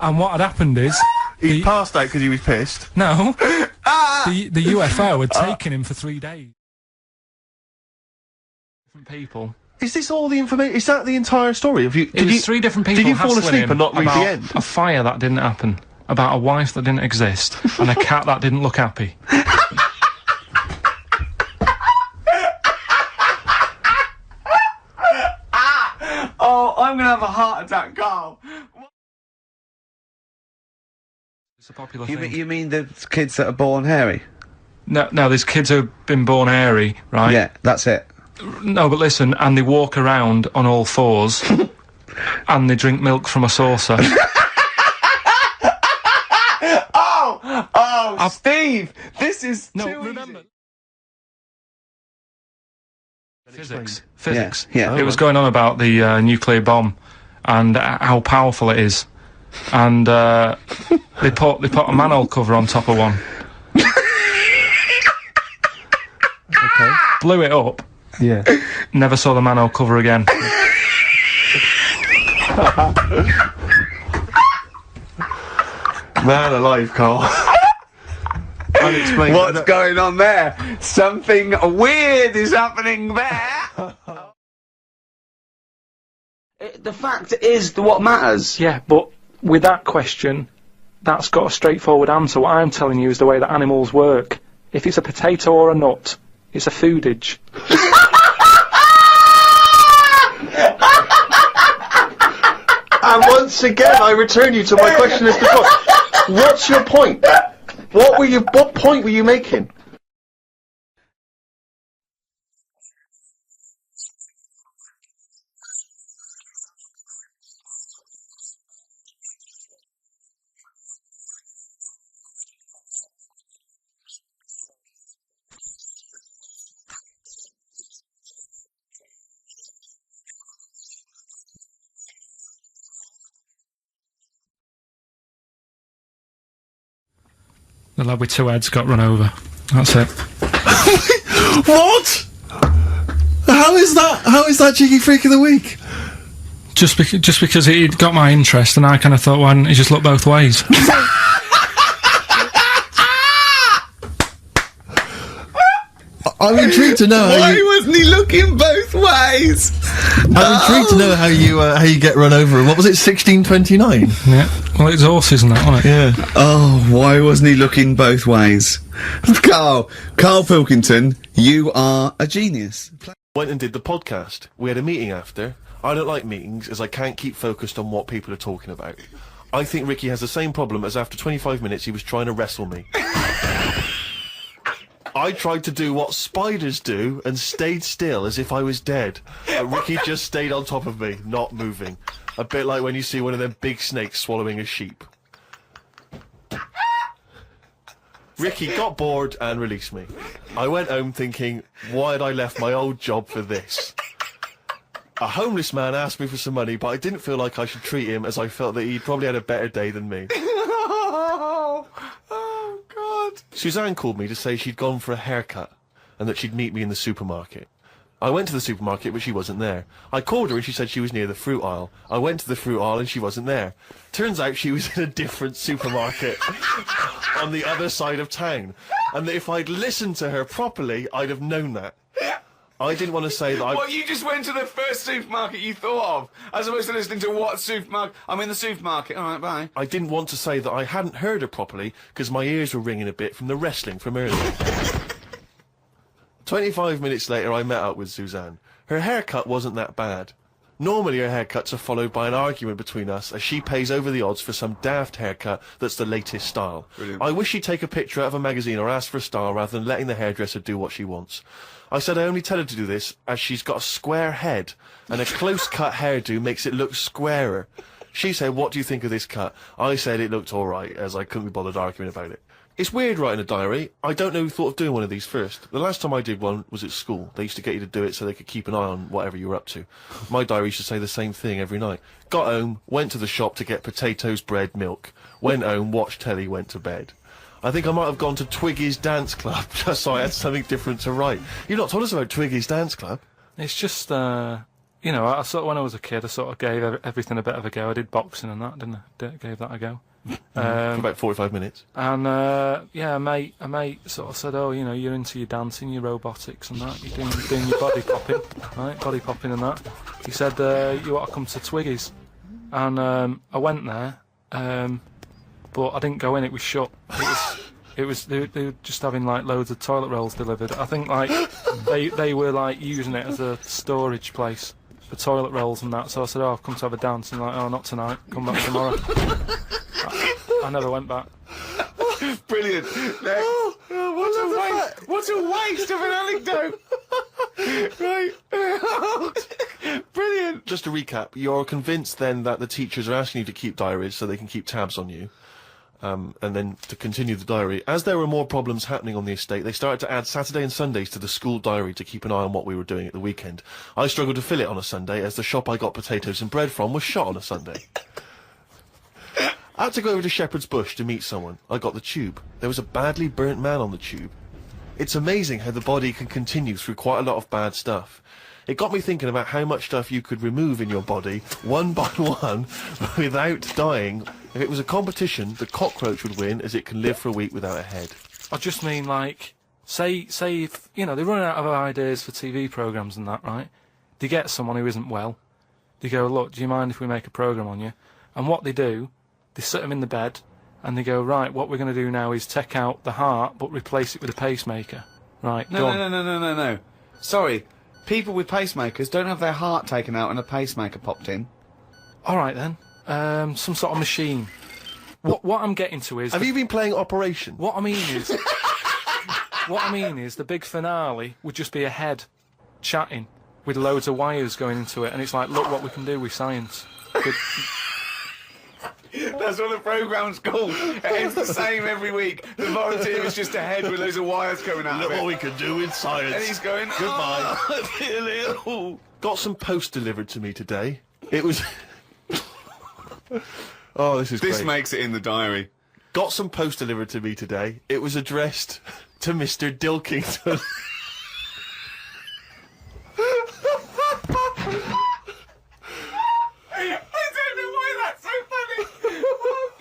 And what had happened is... He passed out because he was pissed. No. The UFO had taken him for 3 days. Different people. Is this all the information? Is that the entire story? It was 3 different people. Did you fall hassling asleep him and not read about the end? A fire that didn't happen, about a wife that didn't exist, and a cat that didn't look happy. Oh, I'm gonna have a heart attack, Carl. It's a popular thing. You mean the kids that are born hairy? No, there's kids who've been born hairy, right? Yeah, that's it. No, but listen, and they walk around on all fours, and they drink milk from a saucer. Steve, this is no, too remember. easy. Physics. Yeah. It was going on about the nuclear bomb and how powerful it is, and they put a manhole cover on top of one. Okay. Blew it up. Yeah. Never saw the manhole cover again. Man alive, Carl. Unexplained. What's going on there? Something weird is happening there. The fact is what matters. Yeah, but with that question, that's got a straightforward answer. What I'm telling you is the way that animals work. If it's a potato or a nut, it's a foodage. And once again, I return you to my question as before. What's your point? What point were you making? The lad with two heads got run over. That's it. What? How is that cheeky freak of the week? Just because it got my interest, and I kind of thought, why didn't he just look both ways? I'm intrigued to know Why wasn't he looking both ways? I'm intrigued to know how you get run over. What was it, 1629? Yeah. Well, it's horses and that, wasn't it? Yeah. Oh, why wasn't he looking both ways? Karl Pilkington, you are a genius. Went and did the podcast. We had a meeting after. I don't like meetings as I can't keep focused on what people are talking about. I think Ricky has the same problem as after 25 minutes he was trying to wrestle me. I tried to do what spiders do and stayed still as if I was dead. But Ricky just stayed on top of me, not moving. A bit like when you see one of them big snakes swallowing a sheep. Ricky got bored and released me. I went home thinking, why had I left my old job for this? A homeless man asked me for some money, but I didn't feel like I should treat him as I felt that he'd probably had a better day than me. Oh, God. Suzanne called me to say she'd gone for a haircut and that she'd meet me in the supermarket. I went to the supermarket, but she wasn't there. I called her and she said she was near the fruit aisle. I went to the fruit aisle and she wasn't there. Turns out she was in a different supermarket on the other side of town. And that if I'd listened to her properly, I'd have known that. I didn't want to say that What, you just went to the first supermarket you thought of, as opposed to listening to what supermarket? I'm in the supermarket, alright, bye. I didn't want to say that I hadn't heard her properly, because my ears were ringing a bit from the wrestling from earlier. 25 minutes later, I met up with Suzanne. Her haircut wasn't that bad. Normally her haircuts are followed by an argument between us as she pays over the odds for some daft haircut that's the latest style. Brilliant. I wish she'd take a picture out of a magazine or ask for a style rather than letting the hairdresser do what she wants. I said I only tell her to do this as she's got a square head and a close-cut hairdo makes it look squarer. She said, what do you think of this cut? I said it looked alright, as I couldn't be bothered arguing about it. It's weird writing a diary. I don't know who thought of doing one of these first. The last time I did one was at school. They used to get you to do it so they could keep an eye on whatever you were up to. My diary used to say the same thing every night. Got home, went to the shop to get potatoes, bread, milk. Went home, watched telly, went to bed. I think I might have gone to Twiggy's Dance Club just so I had something different to write. You've not told us about Twiggy's Dance Club. It's just, you know, I sort of, when I was a kid, I sort of gave everything a bit of a go. I did boxing and that, didn't I? Gave that a go. For about 45 minutes. And, yeah, a mate sort of said, oh, you know, you're into your dancing, your robotics and that, you're doing your body popping, right, body popping and that. He said, you ought to come to Twiggy's. And I went there, but I didn't go in, it was shut. They were just having, like, loads of toilet rolls delivered. I think, like, they were, like, using it as a storage place for toilet rolls and that. So I said, oh, I've come to have a dance. And like, oh, not tonight, come back tomorrow. I never went back. Brilliant. Next. What a waste of an anecdote. Right. Brilliant. Just to recap, you're convinced then that the teachers are asking you to keep diaries so they can keep tabs on you. And then to continue the diary, as there were more problems happening on the estate, they started to add Saturday and Sundays to the school diary to keep an eye on what we were doing at the weekend. I struggled to fill it on a Sunday, as the shop I got potatoes and bread from was shut on a Sunday. I had to go over to Shepherd's Bush to meet someone. I got the tube. There was a badly burnt man on the tube. It's amazing how the body can continue through quite a lot of bad stuff. It got me thinking about how much stuff you could remove in your body, one by one, without dying. If it was a competition, the cockroach would win, as it can live for a week without a head. I just mean, like, say if, you know, they're running out of ideas for TV programmes and that, right? They get someone who isn't well. They go, look, do you mind if we make a programme on you? And what they do, they sit them in the bed, and they go, right, what we're going to do now is take out the heart but replace it with a pacemaker. Right, No. Sorry, people with pacemakers don't have their heart taken out and a pacemaker popped in. All right then, some sort of machine. What I'm getting to is... Have you been playing Operation? What I mean is the big finale would just be a head chatting with loads of wires going into it, and it's like, look what we can do with science. That's what the programme's called. It's the same every week. The volunteer is just a head with loads of wires coming out Look of it. what we can do with science. And he's going, goodbye. I feel ill. Got some post delivered to me today. It was... Oh, this is great. This makes it in the diary. Got some post delivered to me today. It was addressed to Mr. Dilkington. I don't know why that's so funny. Oh,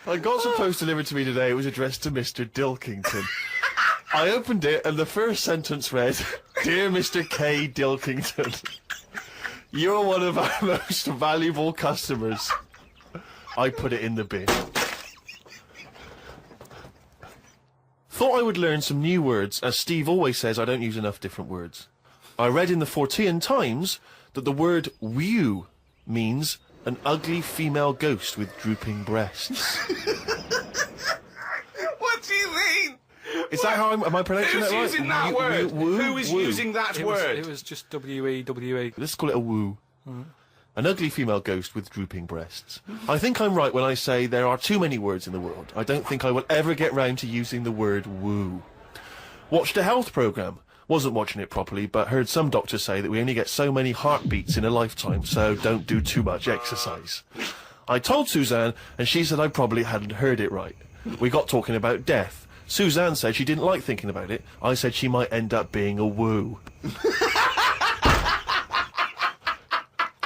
God. I got some post delivered to me today. It was addressed to Mr. Dilkington. I opened it and the first sentence read, Dear Mr. K. Dilkington, you're one of our most valuable customers. I put it in the bin. Thought I would learn some new words, as Steve always says I don't use enough different words. I read in the Fortean Times that the word whew means an ugly female ghost with drooping breasts. What do you mean? Is that how am I pronouncing that right? Who's using that word? Who is using that word? It was just W-E-W-E. Let's call it a woo. An ugly female ghost with drooping breasts. I think I'm right when I say there are too many words in the world. I don't think I will ever get round to using the word woo. Watched a health programme. Wasn't watching it properly, but heard some doctors say that we only get so many heartbeats in a lifetime, so don't do too much exercise. I told Suzanne, and she said I probably hadn't heard it right. We got talking about death. Suzanne said she didn't like thinking about it. I said she might end up being a woo.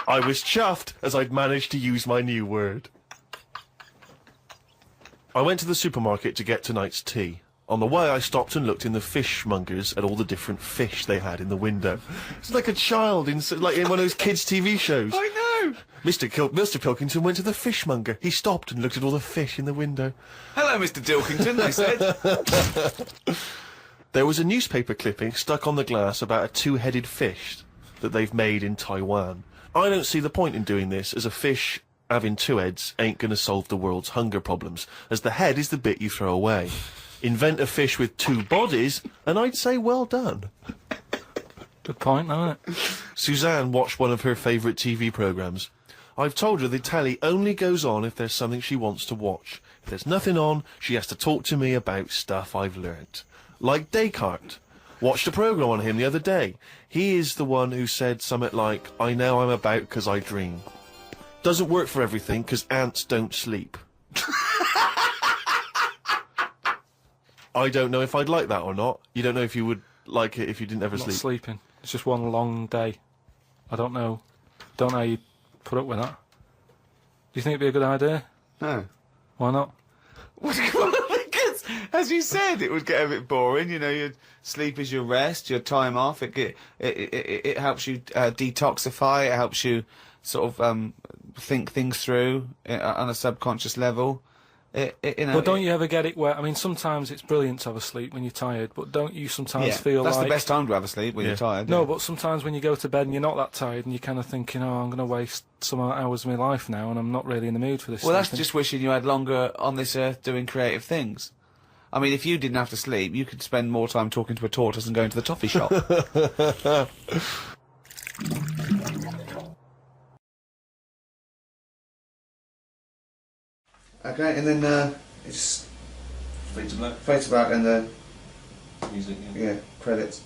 I was chuffed as I'd managed to use my new word. I went to the supermarket to get tonight's tea. On the way, I stopped and looked in the fishmongers at all the different fish they had in the window. It's like a child in one of those kids' TV shows. I know. Mr. Pilkington went to the fishmonger. He stopped and looked at all the fish in the window. Hello, Mr. Dilkington, they said. There was a newspaper clipping stuck on the glass about a two-headed fish that they've made in Taiwan. I don't see the point in doing this, as a fish having two heads ain't going to solve the world's hunger problems, as the head is the bit you throw away. Invent a fish with two bodies, and I'd say well done. Good point, isn't it? Suzanne watched one of her favourite TV programmes. I've told her the telly only goes on if there's something she wants to watch. If there's nothing on, she has to talk to me about stuff I've learnt. Like Descartes. Watched a programme on him the other day. He is the one who said something like, I know I'm about 'cause I dream. Doesn't work for everything, 'cause ants don't sleep. I don't know if I'd like that or not. You don't know if you would like it if you didn't ever sleep. Not sleeping. It's just one long day. I don't know. Don't know how you put up with that. Do you think it'd be a good idea? No. Why not? Because, as you said, it would get a bit boring. You know, your sleep is your rest, your time off. It helps you detoxify. It helps you sort of think things through on a subconscious level. You know, but don't you ever get it where, I mean, sometimes it's brilliant to have a sleep when you're tired, but don't you sometimes feel that's like... the best time to have a sleep, when you're tired. No, but sometimes when you go to bed and you're not that tired and you're kind of thinking, oh, I'm going to waste some hours of my life now and I'm not really in the mood for this. Well, that's just wishing you had longer on this earth doing creative things. I mean, if you didn't have to sleep, you could spend more time talking to a tortoise than going to the toffee shop. Okay, and then it's Fade to black. fade to black and the Music, yeah, credits.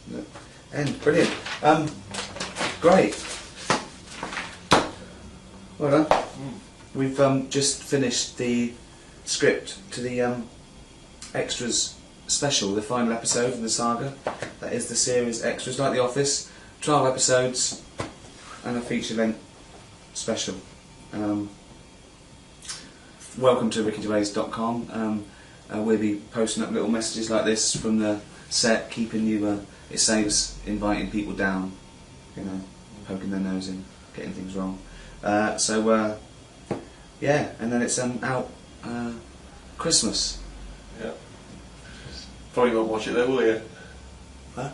End. Brilliant. Great. Well done. We've just finished the script to the extras special, the final episode of the saga. That is the series extras, like The Office, 12 episodes and a feature-length special. Welcome to rickygervais.com. We'll be posting up little messages like this from the set, keeping you. It saves inviting people down, you know, poking their nose in, getting things wrong. So Yeah, and then it's out Christmas. Yeah. Probably won't watch it though, will you? Huh?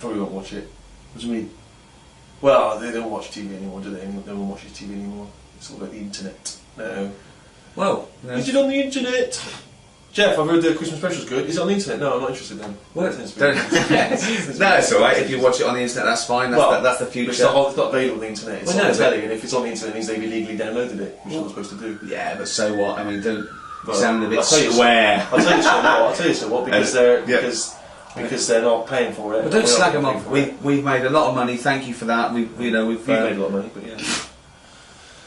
Probably won't watch it. What do you mean? Well, they don't watch TV anymore, do they? No one watches TV anymore. It's all about the internet. No. Well, is it on the internet? Jeff, I've heard the Christmas special's good. Is it on the internet? No, I'm not interested then. Well, no, it's alright. If you watch it on the internet, that's fine. That's the future. It's not available on the internet. It's on the telly, and if it's on the internet, it means they've illegally downloaded it, which you're not supposed to do. Yeah, but so what? I mean, don't sound a bit square. I'll tell you so what, because they're not paying for it. But don't slag them off. We've made a lot of money. Thank you for that. We've made a lot of money, but yeah.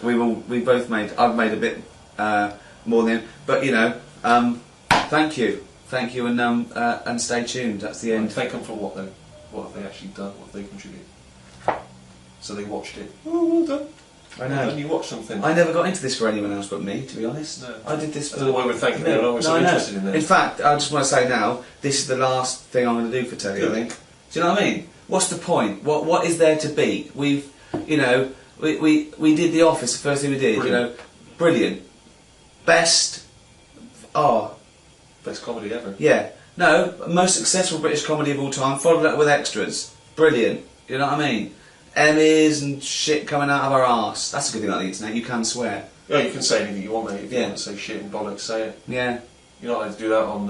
We've both made. I've made a bit more than, but thank you, and stay tuned. That's the end. Thank them for what though? What have they actually done? What have they contributed? So they watched it. Oh, well done. I know. And you watched something. I never got into this for anyone else but me, to be honest. No. I did this for... I don't know why we're thanking them. We're so interested in this. In fact, I just want to say now, this is the last thing I'm going to do for telly, I think. Do you know what I mean? What's the point? What is there to beat? We've, we did The Office, the first thing we did, Brilliant. Brilliant. Best comedy ever. Yeah. No, most successful British comedy of all time, followed up with Extras. Brilliant. You know what I mean? Emmys and shit coming out of our arse. That's a good thing about the internet, you can swear. Yeah, you can say anything you want, mate. If you want to say shit and bollocks, say it. Yeah. You're not allowed to do that on,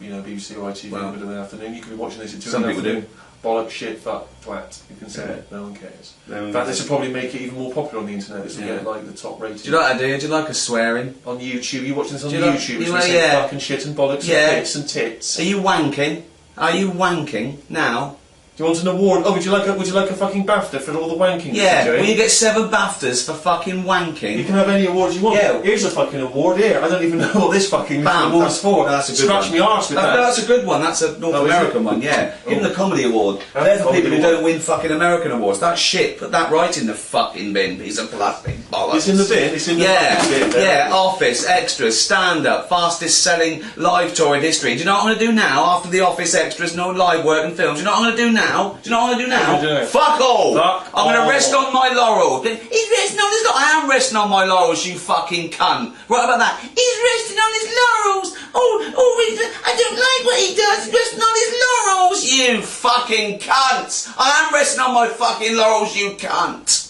BBC or ITV in the middle of the afternoon. You could be watching this at 2 Some in the people afternoon. Bollocks, shit, fuck, twat. You can say it. No one cares. In fact, this will probably make it even more popular on the internet. This will get the top rating. Do you like that, do you? Do you like us swearing? On YouTube. You watching this on YouTube? You say fucking shit and bollocks and bits and tits. Are you wanking? Are you wanking now? Do you want an award? Oh, would you like a fucking BAFTA for all the wanking? Yeah, will you get 7 BAFTAs for fucking wanking? You can have any awards you want. Yeah. Here's a fucking award here. I don't even know what this fucking award's for. No, that's a good Scratch one. me arse with that. No, that's a good one. That's a North American one, yeah. Give them the comedy award. They're for people who don't win fucking American awards. That's shit. Put that right in the fucking bin, piece of plastic bollocks. It's in the bin. It's in the bin. Yeah, Office, Extras, stand-up, fastest selling live tour in history. Do you know what I'm going to do now after the Office, Extras, no live work and films? Do you know what I'm going to do now? Do you know what I'm going to do now? Fuck all! I'm going to rest on my laurels. He's resting on his laurels. I am resting on my laurels, you fucking cunt. Right about that. He's resting on his laurels. I don't like what he does. He's resting on his laurels, you fucking cunt. I am resting on my fucking laurels, you cunt.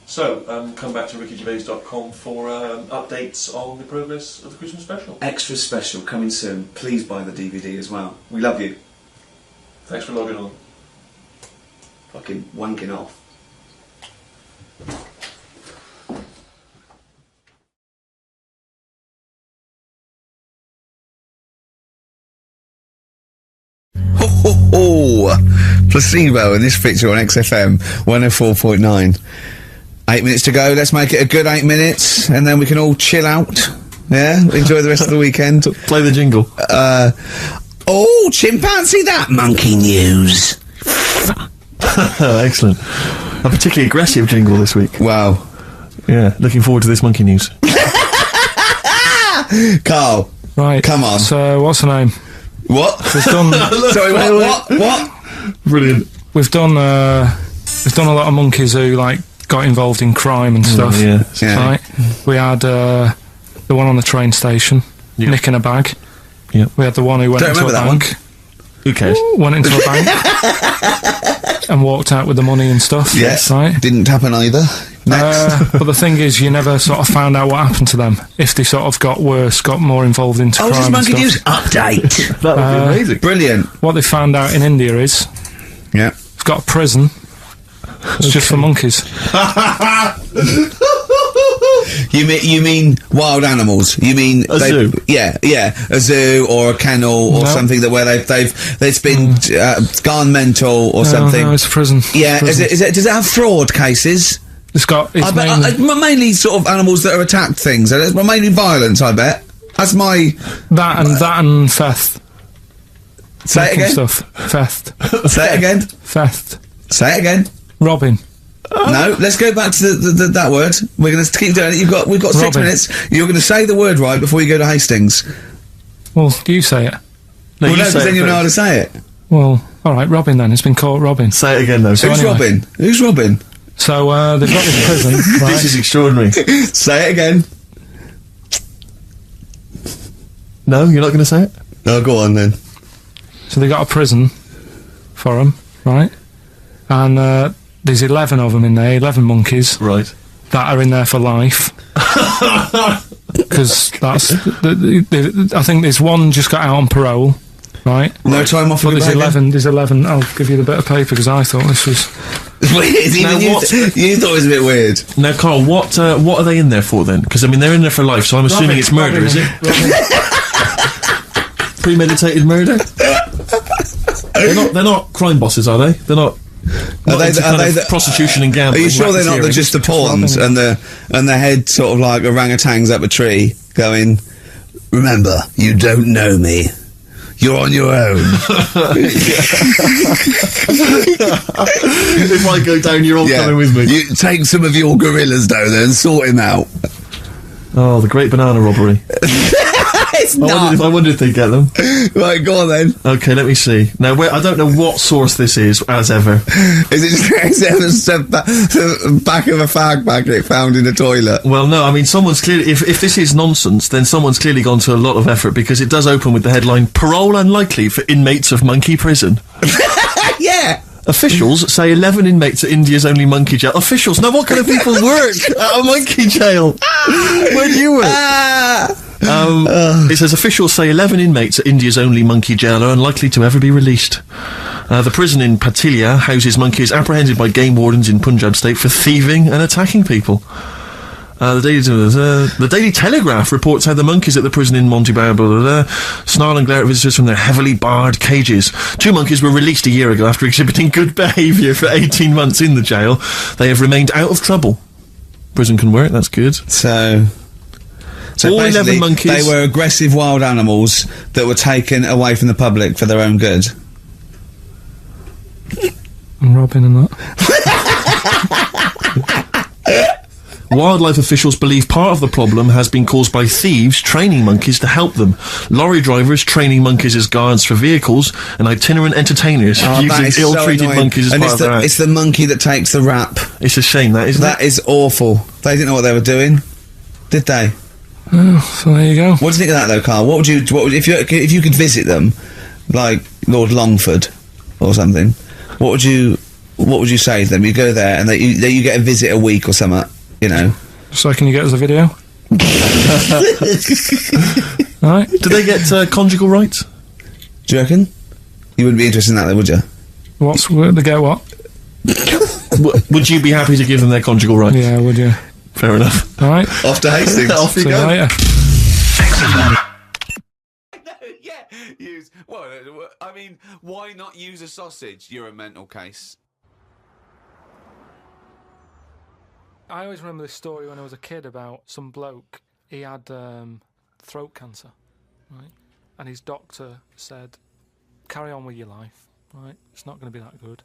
So, come back to rickygervais.com for updates on the progress of the Christmas special. Extra special coming soon. Please buy the DVD as well. We love you. Thanks for logging on. Fucking wanking off. Ho ho ho! Placebo in this picture on XFM 104.9. 8 minutes to go. Let's make it a good 8 minutes, and then we can all chill out. Yeah, enjoy the rest of the weekend. Play the jingle. Chimpanzee that monkey news. Excellent. A particularly aggressive jingle this week. Wow. Yeah, looking forward to this monkey news. Carl. Right. Come on. So, what's the name? What? We've done. Sorry, what? Brilliant. We've done a lot of monkeys who got involved in crime and stuff. Yeah. Right. We had the one on the train station, nicking a bag. Yeah. We had the one who went into a bank. Who cares? Went into a bank and walked out with the money and stuff. Yes. Right. Didn't happen either. Next. But the thing is, you never sort of found out what happened to them. If they sort of got worse, got more involved into crime. Just and monkey stuff. news update. That would be amazing. Brilliant. What they found out in India is, it's got a prison. It's just for monkeys. You mean wild animals? You mean a zoo? Yeah, a zoo or a kennel or something where it's been gone mental or something. No, it's a prison. Yeah, does it have fraud cases? It's got. It's mainly sort of animals that are attacked things. It's mainly violence. I bet that's my that and theft. Say it again. Stuff. Theft. Say it again. Theft. Say it again. Robbing. No, let's go back to that word. We're going to keep doing it. We've got 6 minutes. You're going to say the word right before you go to Hastings. Well, you say it. No, because then you'll know how to say it. Well, all right, robbing then. It's been caught robbing. Say it again, though. Who's robbing? Who's robbing? So they've got this prison. Right? This is extraordinary. Say it again. No, you're not going to say it? No, go on then. So they got a prison for them, right? And there's 11 of them in there, 11 monkeys. Right. That are in there for life. Because that's... I think there's one just got out on parole, right? No time off. But there's 11, I'll give you the bit of paper because I thought this was... Weird. You thought it was a bit weird. Now, Carl, what are they in there for then? Because, I mean, they're in there for life, so I'm assuming it's murder, is it? Premeditated murder? They're not crime bosses, are they? They're not... Are they the prostitution and gambling? Are you sure they're not just the pawns and the head sort of like orangutans up a tree going, remember, you don't know me. You're on your own. If I go down, you're all coming with me. You take some of your gorillas down there and sort him out. Oh, the great banana robbery. It's not. I wonder if they get them. Right, go on then. Okay, let me see. Now, I don't know what source this is, as ever. Is it the back of a fag packet found in a toilet? Well, no, I mean, someone's clearly... If this is nonsense, then someone's clearly gone to a lot of effort, because it does open with the headline, Parole unlikely for inmates of monkey prison. Yeah! Officials say 11 inmates at India's only monkey jail. Officials? Now, what kind of people work at a monkey jail? Where do you work? It says officials say 11 inmates at India's only monkey jail are unlikely to ever be released. The prison in Patilia houses monkeys apprehended by game wardens in Punjab state for thieving and attacking people. The Daily Telegraph reports how the monkeys at the prison in Montebello snarl and glare at visitors from their heavily barred cages. 2 monkeys were released a year ago after exhibiting good behaviour for 18 months in the jail. They have remained out of trouble. Prison can work, that's good. So all 11 monkeys... They were aggressive wild animals that were taken away from the public for their own good. And robbing and that. Wildlife officials believe part of the problem has been caused by thieves training monkeys to help them. Lorry drivers training monkeys as guards for vehicles, and itinerant entertainers using ill-treated monkeys as part of their act. It's the monkey that takes the rap. It's a shame, that, isn't it? That is awful. They didn't know what they were doing, did they? Oh, so there you go. What do you think of that, though, Carl? What would you if you could visit them, like Lord Longford or something? What would you say to them? You go there and you get a visit a week or something. You know. So can you get us a video? Right. Do they get conjugal rights? Do you reckon? You wouldn't be interested in that, though, would you? They get what? Would you be happy to give them their conjugal rights? Yeah, would you? Fair enough. All right. Off to Hastings. Off you go. Later. I mean, why not use a sausage? You're a mental case. I always remember this story when I was a kid about some bloke. He had throat cancer, right? And his doctor said, carry on with your life, right? It's not going to be that good,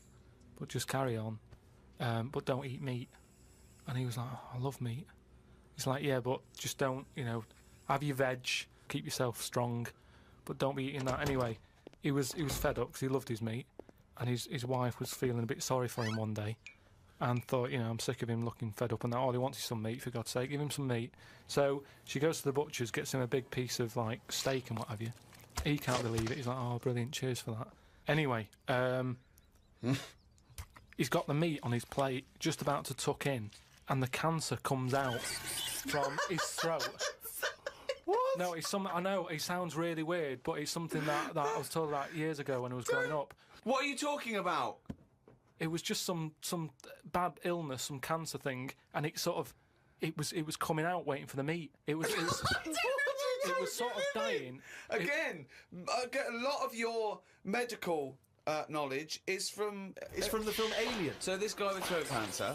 but just carry on. But don't eat meat. And he was like, I love meat. He's like, yeah, but just don't, have your veg, keep yourself strong, but don't be eating that. Anyway, he was fed up because he loved his meat, and his wife was feeling a bit sorry for him one day. And thought, I'm sick of him looking fed up and that. All he wants is some meat, for God's sake. Give him some meat. So she goes to the butcher's, gets him a big piece of, steak and what have you. He can't believe it. He's like, oh, brilliant, cheers for that. Anyway, he's got the meat on his plate, just about to tuck in, and the cancer comes out from his throat. What? No, it's something, I know, it sounds really weird, but it's something that I was told about years ago when I was growing up. What are you talking about? It was just some bad illness, some cancer thing, and it sort of, it was coming out waiting for the meat. It was sort of dying. Again, I get a lot of your medical knowledge is from the film Alien. So this guy with throat cancer,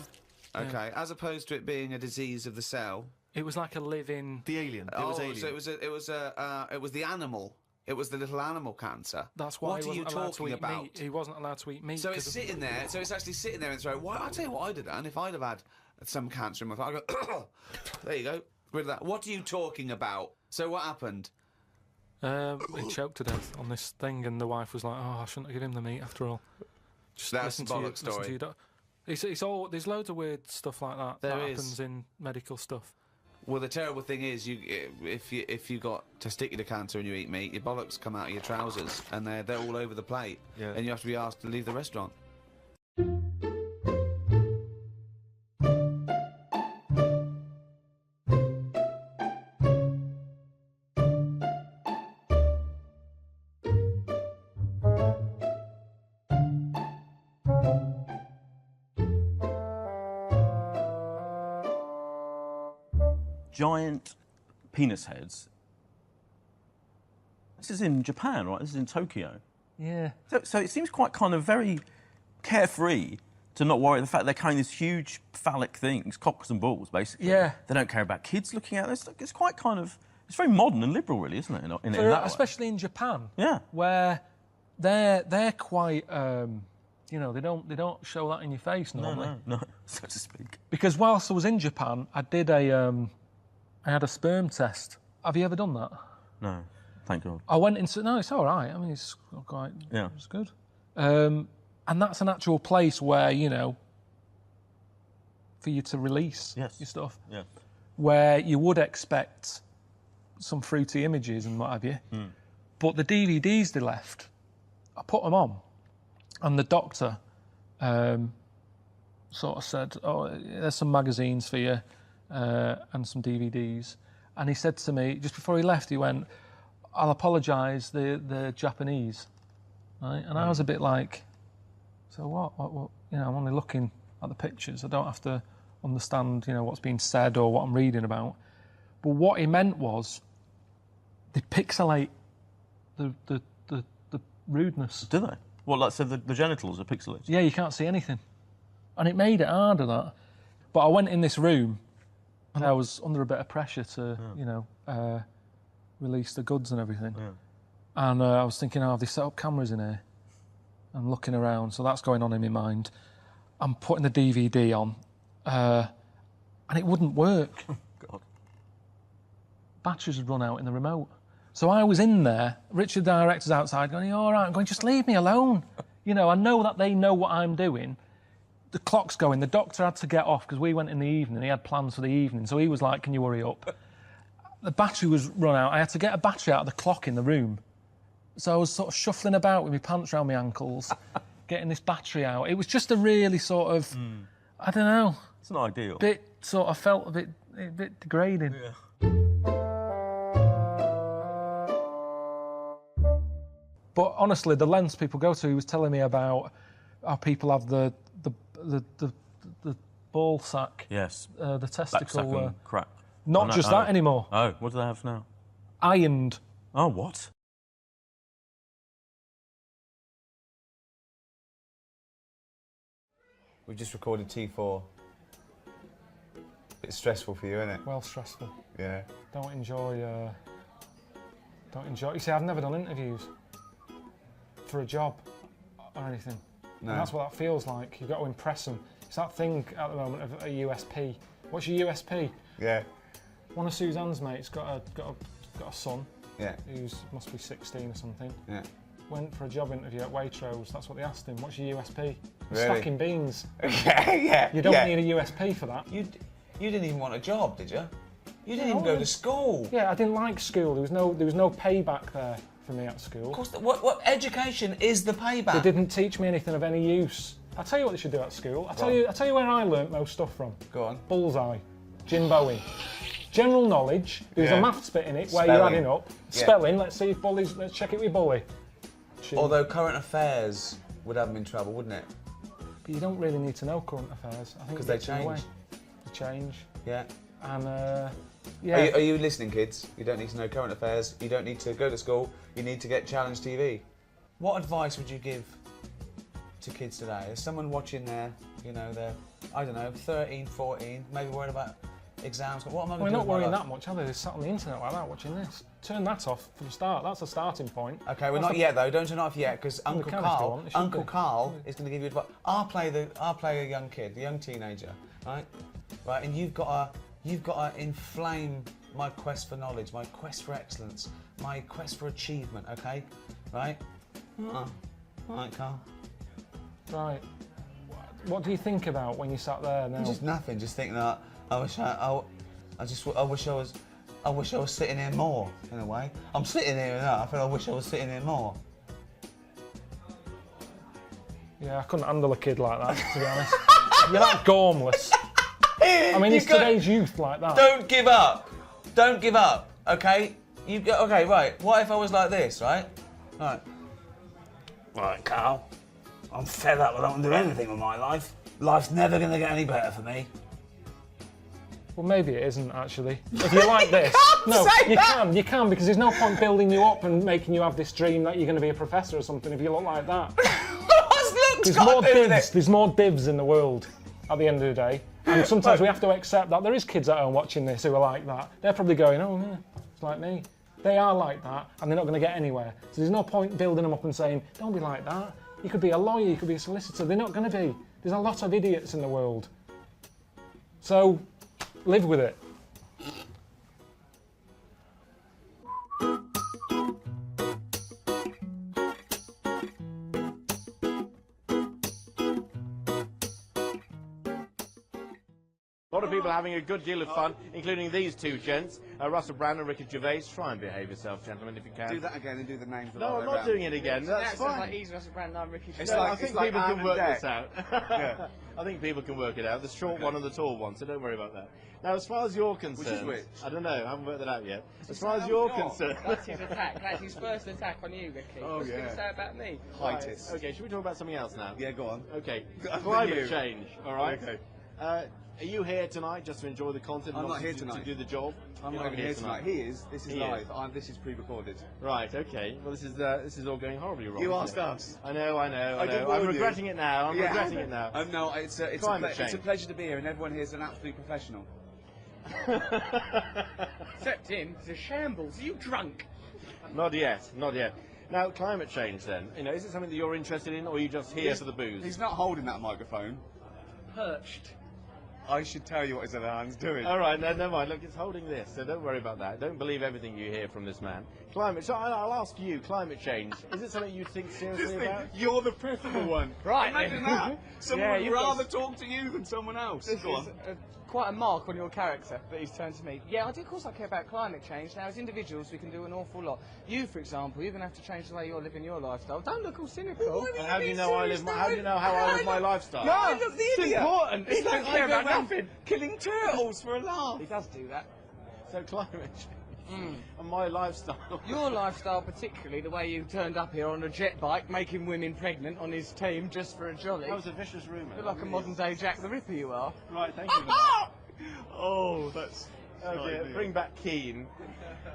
okay, as opposed to it being a disease of the cell. It was like a living. The alien. It was alien. So it was the animal. It was the little animal cancer. That's why he wasn't allowed to eat meat. He wasn't allowed to eat meat. So it's sitting there. So it's actually sitting there and throat. Well, I'll tell you what I'd have done if I'd have had some cancer in my throat. I'd go, there you go, rid of that. What are you talking about? So what happened? He choked to death on this thing, and the wife was like, "Oh, I shouldn't have given him the meat after all." Just that's a bollock story. It's all. There's loads of weird stuff like that There that is. happens in medical stuff. Well, the terrible thing is, if you got testicular cancer and you eat meat, your bollocks come out of your trousers and they're all over the plate, and you have to be asked to leave the restaurant. Giant penis heads. This is in Japan, right? This is in Tokyo. Yeah. So it seems quite kind of very carefree to not worry. The fact they're carrying these huge phallic things, cocks and balls, basically. Yeah. They don't care about kids looking at this. It's quite kind of. It's very modern and liberal, really, isn't it? In that way. Especially in Japan. Yeah. Where they're quite. You know, they don't show that in your face normally. No, so to speak. Because whilst I was in Japan, I did I had a sperm test. Have you ever done that? No, thank God. I went into. No, it's all right. I mean, it's quite. Yeah. It's good. And that's an actual place where, you know, for you to release your stuff. Yeah. Where you would expect some fruity images and what have you. But the DVDs they left, I put them on, and the doctor sort of said, "Oh, there's some magazines for you and some DVDs." And he said to me just before he left, he went, "I'll apologise, the Japanese." Right? And I was a bit like, "So what? You know, I'm only looking at the pictures. I don't have to understand, you know, what's being said or what I'm reading about." But what he meant was, they pixelate the rudeness. Do they? Well, like, so the genitals are pixelated? Yeah, you can't see anything. And it made it harder, that. But I went in this room, and I was under a bit of pressure to, you know, release the goods and everything. Yeah. And I was thinking, have they set up cameras in here? I'm looking around, so that's going on in my mind. I'm putting the DVD on, and it wouldn't work. God. Batteries had run out in the remote. So I was in there, Richard, the director's outside, going, "Are you all right?" I'm going, "Just leave me alone." You know, I know that they know what I'm doing. The clock's going. The doctor had to get off because we went in the evening. He had plans for the evening. So he was like, "Can you hurry up?" The battery was run out. I had to get a battery out of the clock in the room. So I was sort of shuffling about with my pants around my ankles, getting this battery out. It was just a really sort of, I don't know. It's not ideal. Felt a bit degrading. Yeah. But honestly, the lengths people go to, he was telling me about how people have the ball sack. Yes. The testicle. Back sack and crack. Not just that anymore. Oh, what do they have now? Ironed. Oh, what? We've just recorded T4. It's stressful for you, isn't it? Well, stressful. Yeah. Don't enjoy. You see, I've never done interviews for a job or anything. No. And that's what that feels like. You've got to impress them. It's that thing at the moment of a USP. What's your USP? Yeah. One of Suzanne's mates got a son. Yeah. Who's must be 16 or something. Yeah. Went for a job interview at Waitrose. That's what they asked him. What's your USP? Really? Stacking beans. Yeah. You don't need a USP for that. You didn't even want a job, did you? You didn't even go to school. Yeah, I didn't like school. There was no payback there for me at school. Of course, what education is the payback? They didn't teach me anything of any use. I'll tell you what they should do at school. I'll tell you where I learnt most stuff from. Go on. Bullseye. Jim Bowen. General knowledge. There's a maths bit in it where you're adding up. Yeah. Spelling. Let's check it with Bully. Although current affairs would have them in trouble, wouldn't it? But you don't really need to know current affairs. I think because they change. They change. Yeah. And yeah. Are you listening, kids? You don't need to know current affairs. You don't need to go to school. You need to get Challenge TV. What advice would you give to kids today? Is someone watching there, you know, they're, I don't know, 13, 14, maybe worried about exams? What am I going to do? We're not worrying that much, are they? They're sat on the internet like that watching this. Turn that off from the start. That's a starting point. Okay, well, not yet though. Don't turn it off yet, because Uncle Karl is going to give you advice. I'll play a young kid, a young teenager, right? Right, and you've got to inflame my quest for knowledge, my quest for excellence, my quest for achievement. Okay, right? All right, Karl. Right. What do you think about when you sat there now? Just nothing. Just thinking that I wish I was sitting here more. In a way, I'm sitting here enough, and I wish I was sitting here more. Yeah, I couldn't handle a kid like that, to be honest. You're that gormless. I mean, it's today's youth like that. Don't give up. Don't give up. Okay. Okay. Right. What if I was like this? Right. Right. Right, Carl. I'm fed up. I don't want to do anything with my life. Life's never going to get any better for me. Well, maybe it isn't, actually. If you're like this... You can, because there's no point building you up and making you have this dream that you're going to be a professor or something if you look like that. There's more divs in the world at the end of the day. And sometimes we have to accept that there is kids at home watching this who are like that. They're probably going, oh, yeah, it's like me. They are like that, and they're not going to get anywhere. So there's no point building them up and saying, don't be like that. You could be a lawyer, you could be a solicitor. They're not going to be. There's a lot of idiots in the world. So, live with it. A lot of people are having a good deal of fun, including these two gents, Russell Brand and Ricky Gervais. Try and behave yourself, gentlemen, if you can. Do that again and do the names. No, I'm not doing it again. That's fine. Like he's Russell Brand, I'm Ricky Gervais. I think people can work this out. Yeah. I think people can work it out. The short one and the tall one, so don't worry about that. Now, as far as you're concerned... Which is which? I don't know, I haven't worked that out yet. As far as you're concerned... That's his attack. That's his first attack on you, Ricky. Oh, What's he yeah. going to say about me? Hiatus. Okay, should we talk about something else now? Yeah, go on. Okay. Climate you. change, all right? Okay. Are you here tonight just to enjoy the content? I'm and not here to tonight. Do the job? I'm not even here tonight. He is. This is live. This is pre-recorded. Right. Okay. Well, this is all going horribly wrong. You asked us. I know. I'm regretting it now. I'm regretting it now. No, it's a pleasure to be here, and everyone here is an absolute professional. Except him. He's a shambles. Are you drunk? Not yet. Not yet. Now, climate change. Then, is it something that you're interested in, or are you just here for the booze? He's not holding that microphone. Perched. I should tell you what his other hand's doing. All right, no, never mind. Look, it's holding this, so don't worry about that. Don't believe everything you hear from this man. So I'll ask you, climate change. Is it something you think seriously about? You're the preferable one. Right. Imagine that. Someone would rather talk to you than someone else. This is quite a mark on your character that he's turned to me. Yeah, of course I care about climate change. Now, as individuals, we can do an awful lot. You, for example, you're going to have to change the way you're living your lifestyle. Don't look all cynical. And how do you know how I live my lifestyle? No, look, the it's idiot. important. It's He don't like care I go about around nothing. killing turtles for a laugh. He does do that. So climate change. And my lifestyle. Your lifestyle, particularly the way you turned up here on a jet bike, making women pregnant on his team just for a jolly. That was a vicious rumour. You're like a modern-day Jack the Ripper, you are. Right, thank you for that. Oh, that's... Okay, bring back Keane.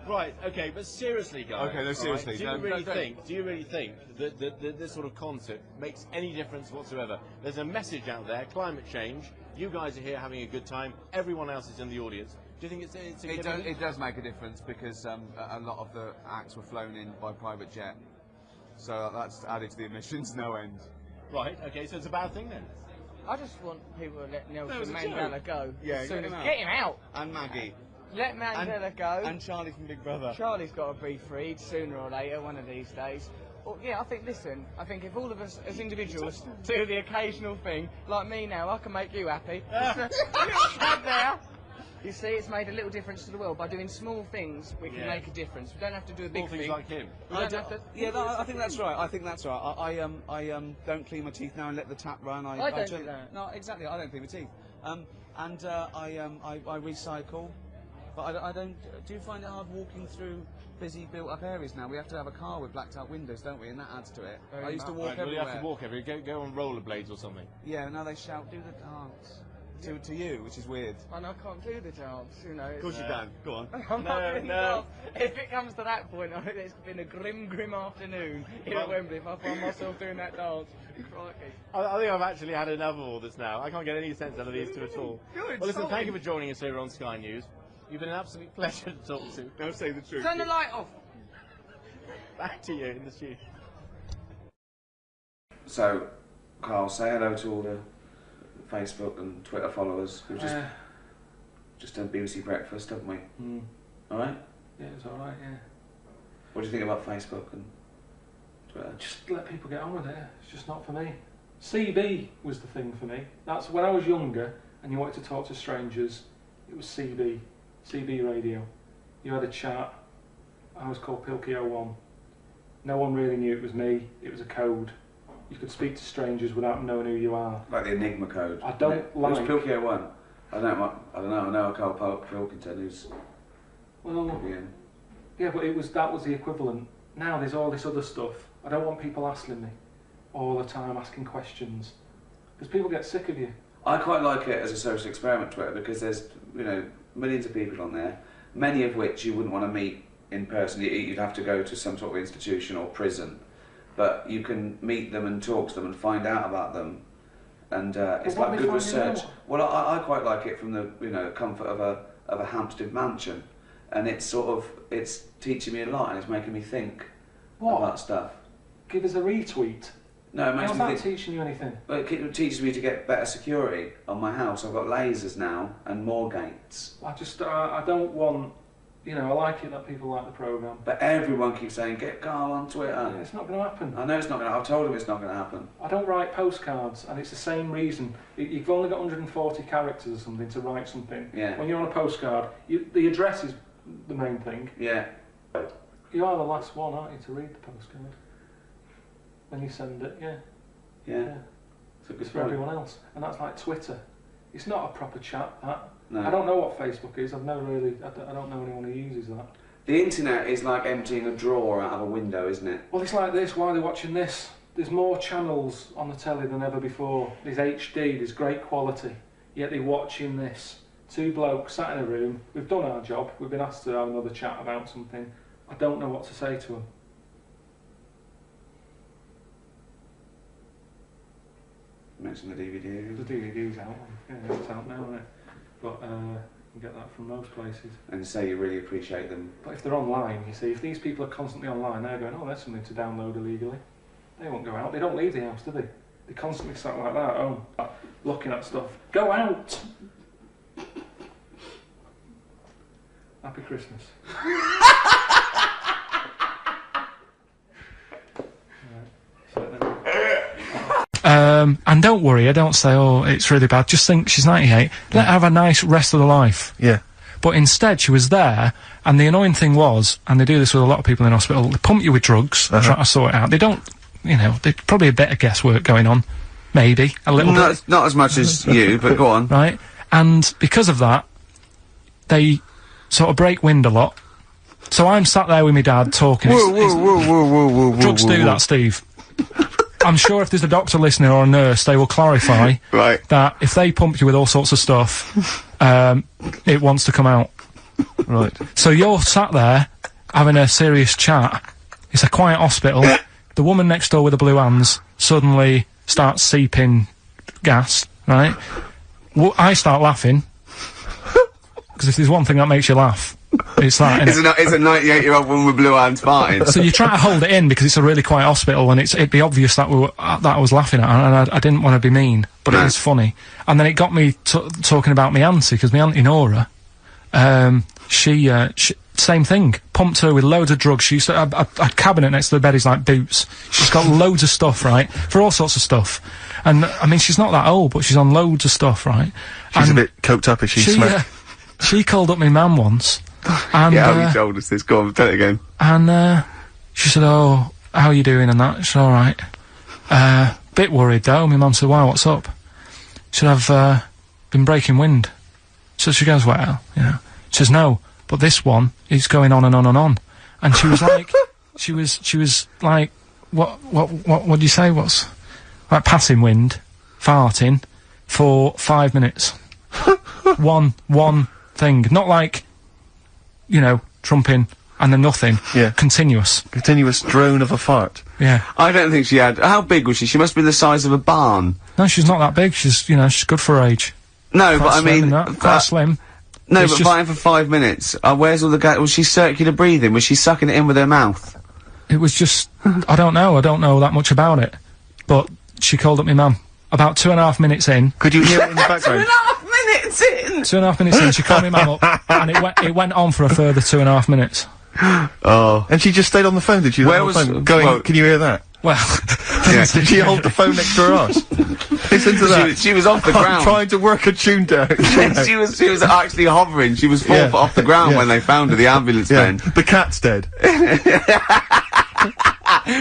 Right, okay, but seriously, guys. Okay, no, seriously. Right, do you really think that this sort of concert makes any difference whatsoever? There's a message out there, climate change. You guys are here having a good time. Everyone else is in the audience. Do you think it's significant? It does make a difference because a lot of the acts were flown in by private jet. So that's added to the emissions no end. Right, okay, so it's a bad thing then? I just want people to let Nelson Mandela go. Yeah, as soon get him out. And Maggie. Let Mandela go. And Charlie from Big Brother. Charlie's got to be freed sooner or later, one of these days. Well, yeah, I think if all of us as individuals do the occasional thing, like me now, I can make you happy. Just a little shove there. You see, it's made a little difference to the world. By doing small things, we can make a difference. We don't have to do a big thing. Small things like him. I think that's right. I think that's right. I don't clean my teeth now and let the tap run. I don't do that. No, exactly. I don't clean my teeth. I recycle. But I don't. Do you find it hard walking through busy built-up areas now? We have to have a car with blacked-out windows, don't we? And that adds to it. I used to walk everywhere. You have to walk everywhere. Go on rollerblades or something. Yeah. Now they shout, "Do the dance." To you, which is weird. And I can't do the dance, Of course you can. Go on. No. If it comes to that point, I think it's been a grim afternoon here at Wembley if I find myself doing that dance. Crikey. I think I've actually had enough of all this now. I can't get any sense out of these two at all. Good. Well, listen, thank you for joining us here on Sky News. You've been an absolute pleasure to talk to. Now say the truth. Turn the light off. Back to you in the studio. So, Carl, say hello to all the Facebook and Twitter followers. We've just done BBC Breakfast, haven't we? Alright? Yeah, it's alright, yeah. What do you think about Facebook and Twitter? Just let people get on with it. It's just not for me. CB was the thing for me. That's when I was younger and you wanted to talk to strangers, it was CB radio. You had a chat. I was called Pilky01. No one really knew it was me. It was a code. You could speak to strangers without knowing who you are. Like the Enigma code. I don't like... It was Pilky01. I know Karl Pilkington who's... Well, yeah, but that was the equivalent. Now there's all this other stuff. I don't want people asking me all the time, asking questions. Because people get sick of you. I quite like it as a social experiment, Twitter, because there's, millions of people on there, many of which you wouldn't want to meet in person. You'd have to go to some sort of institution or prison. But you can meet them and talk to them and find out about them. And it's like good research. Well, I quite like it from the comfort of a Hampstead mansion. And it's teaching me a lot and it's making me think about stuff. Give us a retweet. No, it makes me think... How's that teaching you anything? Well, it teaches me to get better security on my house. I've got lasers now and more gates. I don't want... I like it that people like the programme. But everyone keeps saying, get Karl on Twitter. Yeah, it's not going to happen. I know it's not going to. I've told him it's not going to happen. I don't write postcards, and it's the same reason. You've only got 140 characters or something to write something. Yeah. When you're on a postcard, the address is the main thing. Yeah. You are the last one, aren't you, to read the postcard? When you send it, yeah. Yeah. It's for everyone else. And that's like Twitter. It's not a proper chat, that. No. I don't know what Facebook is. I don't know anyone who uses that. The internet is like emptying a drawer out of a window, isn't it? Well, it's like this. Why are they watching this? There's more channels on the telly than ever before. There's HD, there's great quality. Yet they're watching this. Two blokes sat in a room. We've done our job. We've been asked to have another chat about something. I don't know what to say to them. Mention the DVD. The DVD's out. Yeah, it's out now, isn't it? But you can get that from most places. And say you really appreciate them. But if they're online, you see, if these people are constantly online, they're going, oh, there's something to download illegally. They won't go out. They don't leave the house, do they? They constantly sat like that at home, looking at stuff. Go out! Happy Christmas. And don't worry, I don't say, oh, it's really bad. Just think she's 98. Let her have a nice rest of the life. Yeah. But instead, she was there, and the annoying thing was, and they do this with a lot of people in hospital, they pump you with drugs, try to sort it out. They don't, there's probably a bit of guesswork going on. Maybe. A little bit. Not as much as you, but go on. Right. And because of that, they sort of break wind a lot. So I'm sat there with my dad talking. Whoa, drugs do that, Steve. I'm sure if there's a doctor listening or a nurse, they will clarify that if they pump you with all sorts of stuff, it wants to come out. Right. So you're sat there having a serious chat. It's a quiet hospital. The woman next door with the blue hands suddenly starts seeping gas, right? Well, I start laughing. Because if there's one thing that makes you laugh, it's that. It's a 98-year-old woman with blue hands farting. So you try to hold it in because it's a really quiet hospital, and it'd be obvious that that I was laughing at, and I didn't want to be mean, but it is funny. And then it got me talking about my auntie, because my auntie Nora, she same thing, pumped her with loads of drugs. She used to a cabinet next to the bed is like Boots. She's got loads of stuff, right, for all sorts of stuff. And I mean, she's not that old, but she's on loads of stuff, right? She's a bit coked up, is she? She called up my mum once. And, yeah, you told us this. Go on, tell it again. And she said, "Oh, how are you doing?" And that. She said, "All right." Bit worried though. My mum said, "Why? What's up?" She said, "I've been breaking wind." So she goes, "Well, She says, "No, but this one is going on and on and on." And she was like, she was like, what do you say? What's like passing wind, farting for 5 minutes. one thing, not like, trumping and then nothing. Yeah. Continuous drone of a fart. Yeah. I don't think she had. How big was she? She must have been the size of a barn. No, she's not that big. She's, she's good for her age. No, but I mean, quite slim. No, but fighting for 5 minutes. Where's all the gas? Was she circular breathing? Was she sucking it in with her mouth? It was just, I don't know that much about it. But she called up my mum. About 2.5 minutes in. Could you hear it in the background? 2.5 minutes in! 2.5 minutes in, she called my mum up, and it went on for a further 2.5 minutes. Oh. And she just stayed on the phone, did she? Where was... Going, can you hear that? Well, did she hold the phone next to her arse? Listen to that. She was off the ground. I'm trying to work a tune down. she was actually hovering. She was 4 foot off the ground when they found her, the ambulance men. The cat's dead.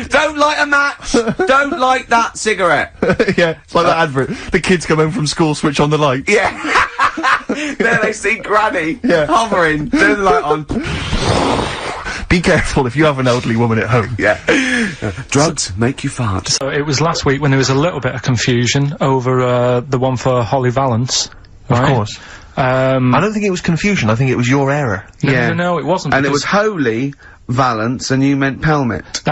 Don't light a match! Don't light that cigarette! Yeah, it's like that advert. The kids come home from school, switch on the light. Yeah. There they see Granny hovering, turn the light on. Be careful if you have an elderly woman at home. Yeah. Drugs make you fart. So it was last week when there was a little bit of confusion over the one for Holly Valance. Right? Of course. I don't think it was confusion, I think it was your error. No, it wasn't. And it was Holy Valance, and you meant Pelmet.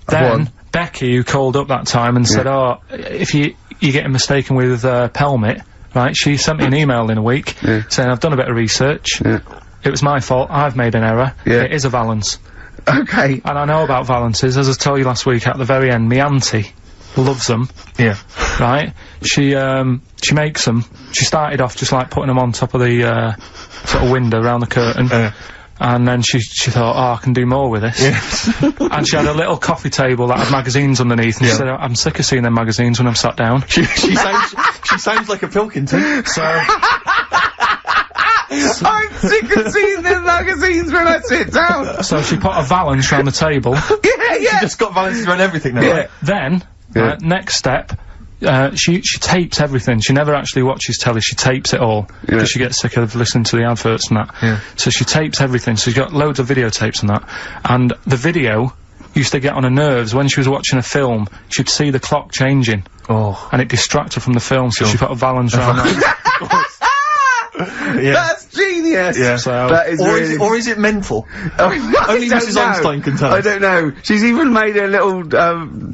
Then Becky, who called up that time and said, oh, if you're getting mistaken with Pelmet, right, she sent me an email in a week saying, I've done a bit of research. It was my fault, I've made an error. It is a Valance. Okay. And I know about Valances, as I told you last week at the very end, me auntie loves them. Yeah. Right? She makes them. She started off just like putting them on top of the, sort of window around the curtain. And then she thought, oh, I can do more with this. And she had a little coffee table that had magazines underneath, and she said, I'm sick of seeing them magazines when I'm sat down. She sounds like a Pilkington. So... I'm sick of seeing them magazines when I sit down! So she put a Valance round the table. She just got Valances around everything now. Then, next step, she tapes everything. She never actually watches telly, she tapes it all. Because she gets sick of listening to the adverts and that. So she tapes everything, so she's got loads of videotapes and that. And the video used to get on her nerves. When she was watching a film, she'd see the clock changing. Oh. And it distracted her from the film, so she put a Valance round that. That's genius! Yeah. So, that is really... or is it mental? Only Mrs. Einstein can tell. I don't know. She's even made her little,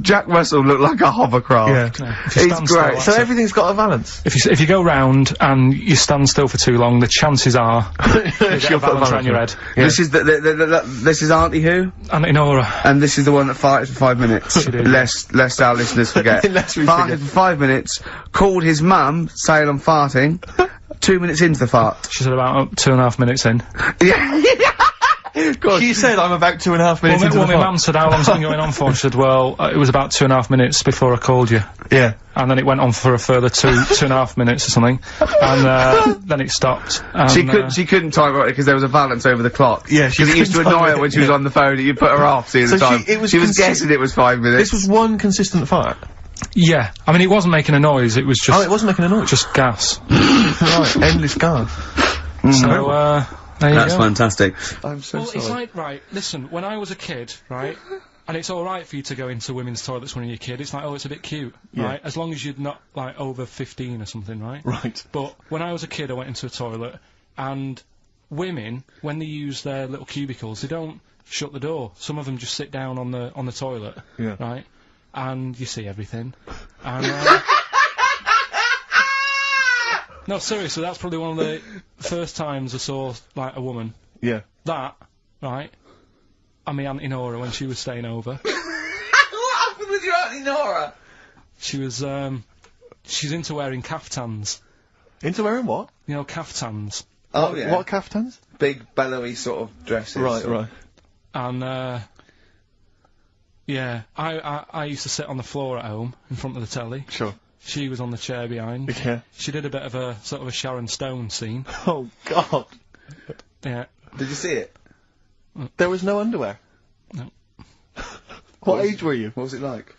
Jack Russell look like a hovercraft. It's great. So everything's got a Valance? If you go round and you stand still for too long, the chances are she'll put a Valance around your head. This is this is Auntie who? Auntie Nora. And this is the one that farted for 5 minutes. Lest our listeners forget. Farted for 5 minutes, called his mum, saying I'm farting. 2 minutes into the fart. She said about 2.5 minutes in. She said I'm about 2.5 minutes into the fart. My mum said, how long's it been going on for? She said, well, it was about 2.5 minutes before I called you. Yeah. And then it went on for a further 2.5 minutes or something. And, then it stopped. And, she couldn't time it because there was a Valance over the clock. Yeah, because it used to annoy her when she was on the phone and you put her off seeing the time. She was guessing it was 5 minutes. This was one consistent fart? Yeah. I mean, it wasn't making a noise, it was just... Oh, it wasn't making a noise? Just gas. Right, endless gas. So, there you go. That's fantastic. I'm so sorry. It's like, right, listen, when I was a kid, right, and it's alright for you to go into women's toilets when you're a kid, it's like, oh, it's a bit cute, right, as long as you're not, like, over 15 or something, right? Right. But when I was a kid, I went into a toilet, and women, when they use their little cubicles, they don't shut the door. Some of them just sit down on the toilet, right, and you see everything, and, no, seriously, that's probably one of the first times I saw, like, a woman. Yeah. That, right, and my Auntie Nora when she was staying over. What happened with your Auntie Nora? She was, she's into wearing caftans. Into wearing what? You know, caftans. Oh, yeah. What caftans? Big, bellowy sort of dresses. Right. And, yeah, I used to sit on the floor at home, in front of the telly. Sure. She was on the chair behind. Yeah. She did a bit of a, sort of a Sharon Stone scene. Oh, God. Yeah. Did you see it? There was no underwear? No. What age were you? What was it like?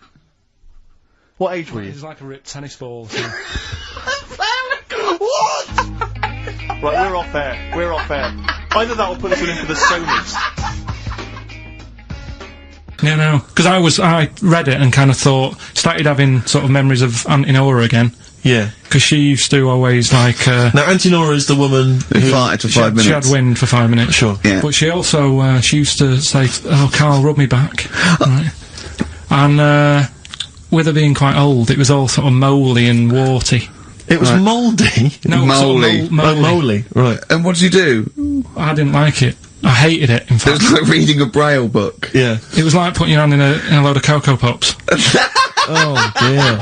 What age were you? It was like a ripped tennis ball. So. What? Right, we're off air. Either that or put us in for the Sonys. Yeah, no, because I read it and kind of started having sort of memories of Auntie Nora again. Yeah. Because she used to always, like, Now, Auntie Nora is the woman who farted for 5 minutes. She had wind for 5 minutes. Sure. Yeah. But she also, she used to say, oh, Carl, rub me back. Right. And, with her being quite old, it was all sort of mouldy and warty. It was mouldy? No, mouldy. Mouldy, right. And what did you do? I didn't like it. I hated it, in fact. It was like reading a Braille book. Yeah. It was like putting your hand in a load of Cocoa Pops. Oh, dear.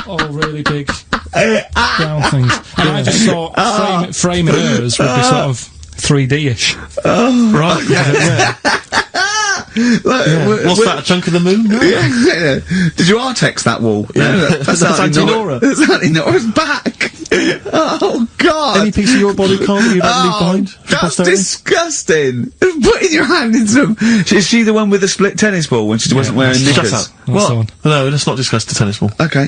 All really big brown things. And I just thought framing hers would be sort of 3D-ish. Oh, right. Yeah. What's that, a chunk of the moon? No. Yeah. Did you R-text that wall? Yeah. No, that's Auntie Nora. That's Auntie Nora's back. Oh, God. Any piece of your body, Carl, that you'd like to leave behind? That's disgusting. Putting your hand in some... Is she the one with the split tennis ball when she wasn't wearing knickers? Shut up. What? No, let's not discuss the tennis ball. Okay.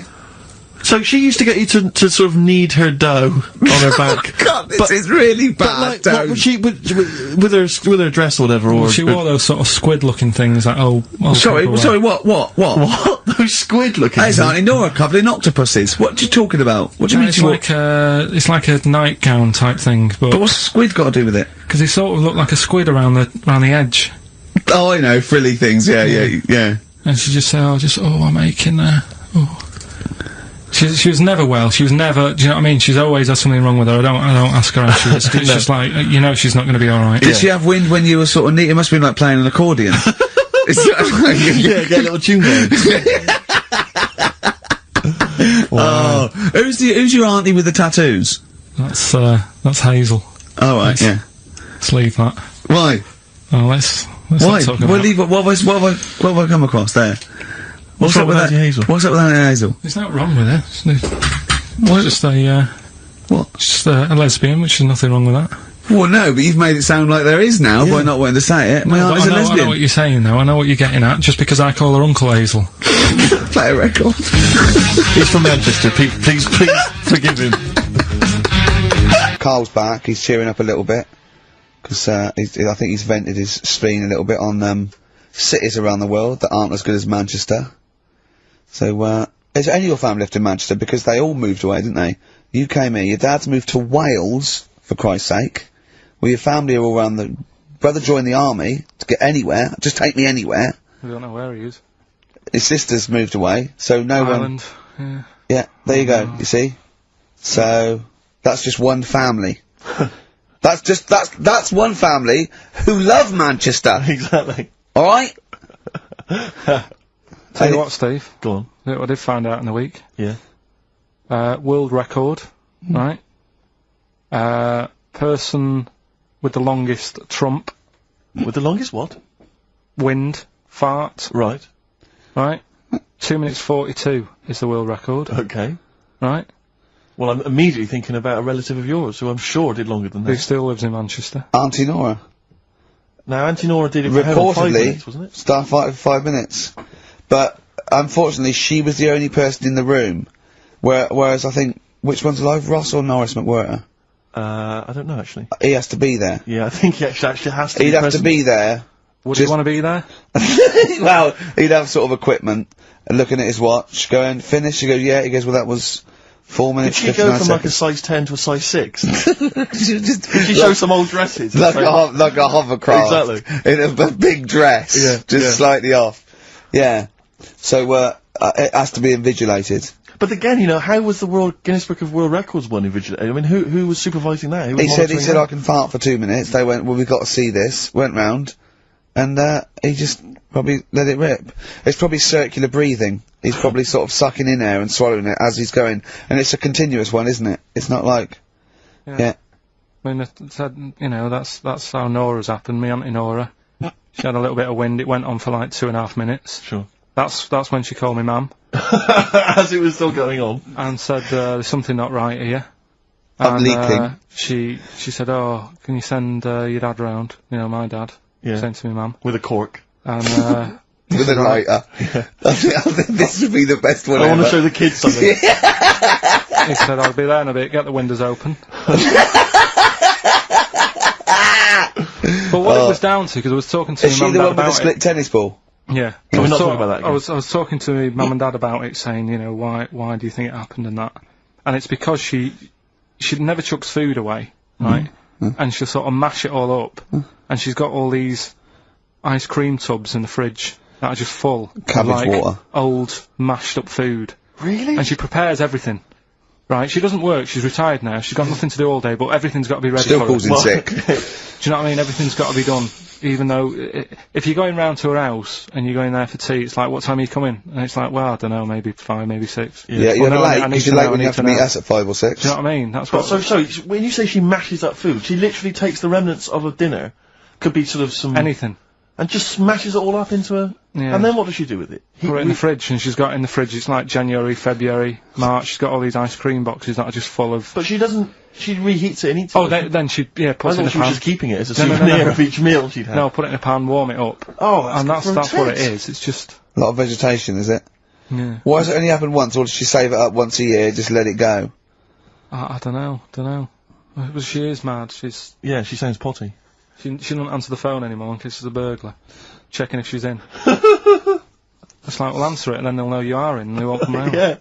So she used to get you to sort of knead her dough on her back. God, this is really bad. What would she with her dress or whatever? Well, she wore those sort of squid-looking things. Like sorry, what? What? Those squid-looking? It's Auntie Nora covered in octopuses. What are you talking about? What do you mean? It's like a nightgown type thing. But what's squid got to do with it? Because he sort of looked like a squid around the edge. Oh, I know, frilly things. Yeah. And she just said, I'm aching there. Oh. She was never well. She was never. Do you know what I mean? She's always has something wrong with her. I don't ask her how she is. It's just like she's not going to be all right. Did she have wind when you were sort of neat? It must have been like playing an accordion. Yeah, get a little tune going. Wow. Oh, who's your auntie with the tattoos? That's Hazel. Oh right, yeah. Let's leave that. Why? Oh, let's why? not talk about What have I come across there? What's up with Auntie Hazel? What's up with Auntie Hazel? There's nothing wrong with her. It's just a just a lesbian, which is nothing wrong with that. Well, no, but you've made it sound like there is now by not wanting to say it. My auntie's a lesbian. I know what you're saying now. I know what you're getting at. Just because I call her Uncle Hazel. Play a record. He's from Manchester. Please forgive him. Carl's back. He's cheering up a little bit because I think he's vented his spleen a little bit on cities around the world that aren't as good as Manchester. So, is any of your family left in Manchester? Because they all moved away, didn't they? You came here, your dad's moved to Wales, for Christ's sake. Well, your family are all around the... Brother joined the army to get anywhere. Just take me anywhere. We don't know where he is. His sister's moved away, so no Ireland, one... Yeah, there you go, you see? So, that's just one family. That's one family who love Manchester. Exactly. Alright? Tell you what, Steve. Go on. Look what I did find out in the week. Yeah. World record, right? Person with the longest trump. With the longest what? Wind. Fart. Right. Right? 2 minutes 42 is the world record. Okay. Right? Well, I'm immediately thinking about a relative of yours who I'm sure did longer than that. Who still lives in Manchester. Auntie Nora. Now, Auntie Nora did it for reportedly 5 minutes, wasn't it? Starfighter for 5 minutes. But, unfortunately, she was the only person in the room. Whereas I think, which one's alive, Ross or Norris McWhirter? I don't know, actually. He has to be there. Yeah, I think he actually has to He'd have to be there. Would he want to be there? Well, he'd have sort of equipment, and looking at his watch, going, finish? He goes, yeah. He goes, well, that was 4 minutes, Did she go from like a size 10 to a size 6? Did she show some old dresses? Like a hovercraft. Exactly. In a big dress. Just slightly off. Yeah. So, it has to be invigilated. But again, you know, how was the Guinness Book of World Records one invigilated? I mean, who was supervising that? He said I can fart for 2 minutes. They went, well, we've got to see this. Went round, and he just probably let it rip. It's probably circular breathing. He's probably sort of sucking in air and swallowing it as he's going, and it's a continuous one, isn't it? It's not like, yeah. I mean, that's how Nora's happened. Me Auntie Nora, she had a little bit of wind. It went on for like 2.5 minutes. Sure. That's when she called me Mum. As it was still going on. And said, there's something not right here. I'm leaking. She said, oh, can you send your dad round? You know, my dad. Yeah. Sent to me mum. With a cork. And, with a lighter. Yeah. I think this would be the best one I want to show the kids something. He said, I'll be there in a bit, get the windows open. But what it was down to, because I was talking to my mum and dad about it. Is she the one with the split tennis ball? Yeah. We're not talking about that again. I was talking to my mum and dad about it, saying, you know, why do you think it happened and that? And it's because she never chucks food away, right? And she'll sort of mash it all up, and she's got all these ice cream tubs in the fridge that are just full of, like, water. Old, mashed up food. Really? And she prepares everything. Right, she doesn't work, she's retired now, she's got nothing to do all day, but everything's got to be ready Still for calls in sick. Do you know what I mean? Everything's got to be done. Even though, if you're going round to her house, and you're going there for tea, it's like, what time are you coming? And it's like, well, I don't know, maybe 5, maybe 6. Yeah, you're late, because you're late when you have to meet us at 5 or 6. Do you know what I mean? That's what... So, when you say she mashes up food, she literally takes the remnants of a dinner, could be sort of some... Anything. and just smashes it all up into a... Yeah. And then what does she do with it? Put it in the fridge, and she's got it in the fridge. It's like January, February, March. She's got all these ice cream boxes that are just full of... But she doesn't... She reheats it and eats it. Oh, then she, puts it in a pan. I thought she was just keeping it as a souvenir of each meal she'd had. No, put it in a pan, warm it up. Oh, and that's what it is. It's just... A lot of vegetation, is it? Yeah. Why has it only happened once, or does she save it up once a year, just let it go? I don't know. Well, she is mad. She's... Yeah, she sounds potty. She doesn't answer the phone anymore in case there's a burglar. Checking if she's in. It's like, well, answer it, and then they'll know you are in, and they won't come round. Yeah.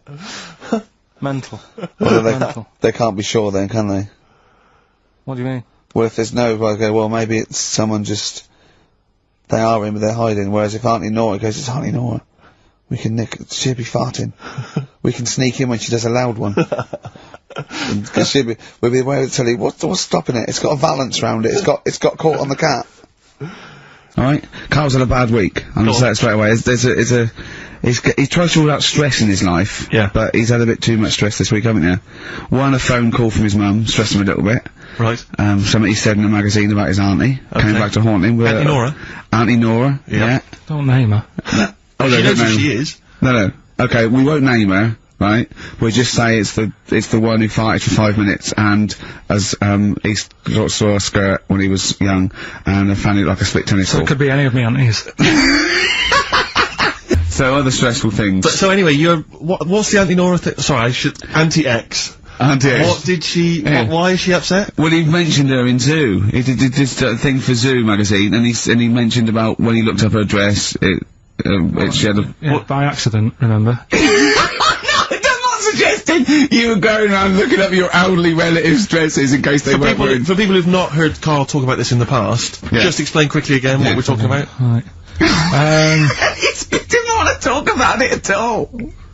Mental. Well, Mental. They can't be sure then, can they? What do you mean? Well, if there's no, well, maybe it's someone just... They are in, but they're hiding, whereas if Auntie Nora goes, it's Auntie Nora. We can she'll be farting. We can sneak in when she does a loud one. Because we'll be aware of the telly, what's stopping it? It's got a valance round it, it's got caught on the cat. Alright? Carl's had a bad week. I'm gonna say it straight away. He tries to rule out stress in his life. Yeah. But he's had a bit too much stress this week, haven't you? One, a phone call from his mum, stressed him a little bit. Right. Something he said in a magazine about his auntie. Okay. Came back to haunt him. Auntie Nora? Auntie Nora, yeah. Don't name her. No. Oh, she knows who she is. No. Okay, we won't name her, right? We'll just say it's the one who farted for 5 minutes, and as, he saw a skirt when he was young, and I found it like a split tennis ball. So it could be any of me aunties. So other stressful things. But, so anyway, what's the Auntie Nora thing? Sorry, Auntie X. Auntie X. What did she, why is she upset? Well, he mentioned her in Zoo. He did this thing for Zoo magazine, and he mentioned about when he looked up her dress, she had a... by accident, remember? No, I'm not suggesting you were going around looking up your elderly relatives' dresses in case they weren't wearing... For people who've not heard Carl talk about this in the past, just explain quickly again what we're talking about. Right. He didn't want to talk about it at all.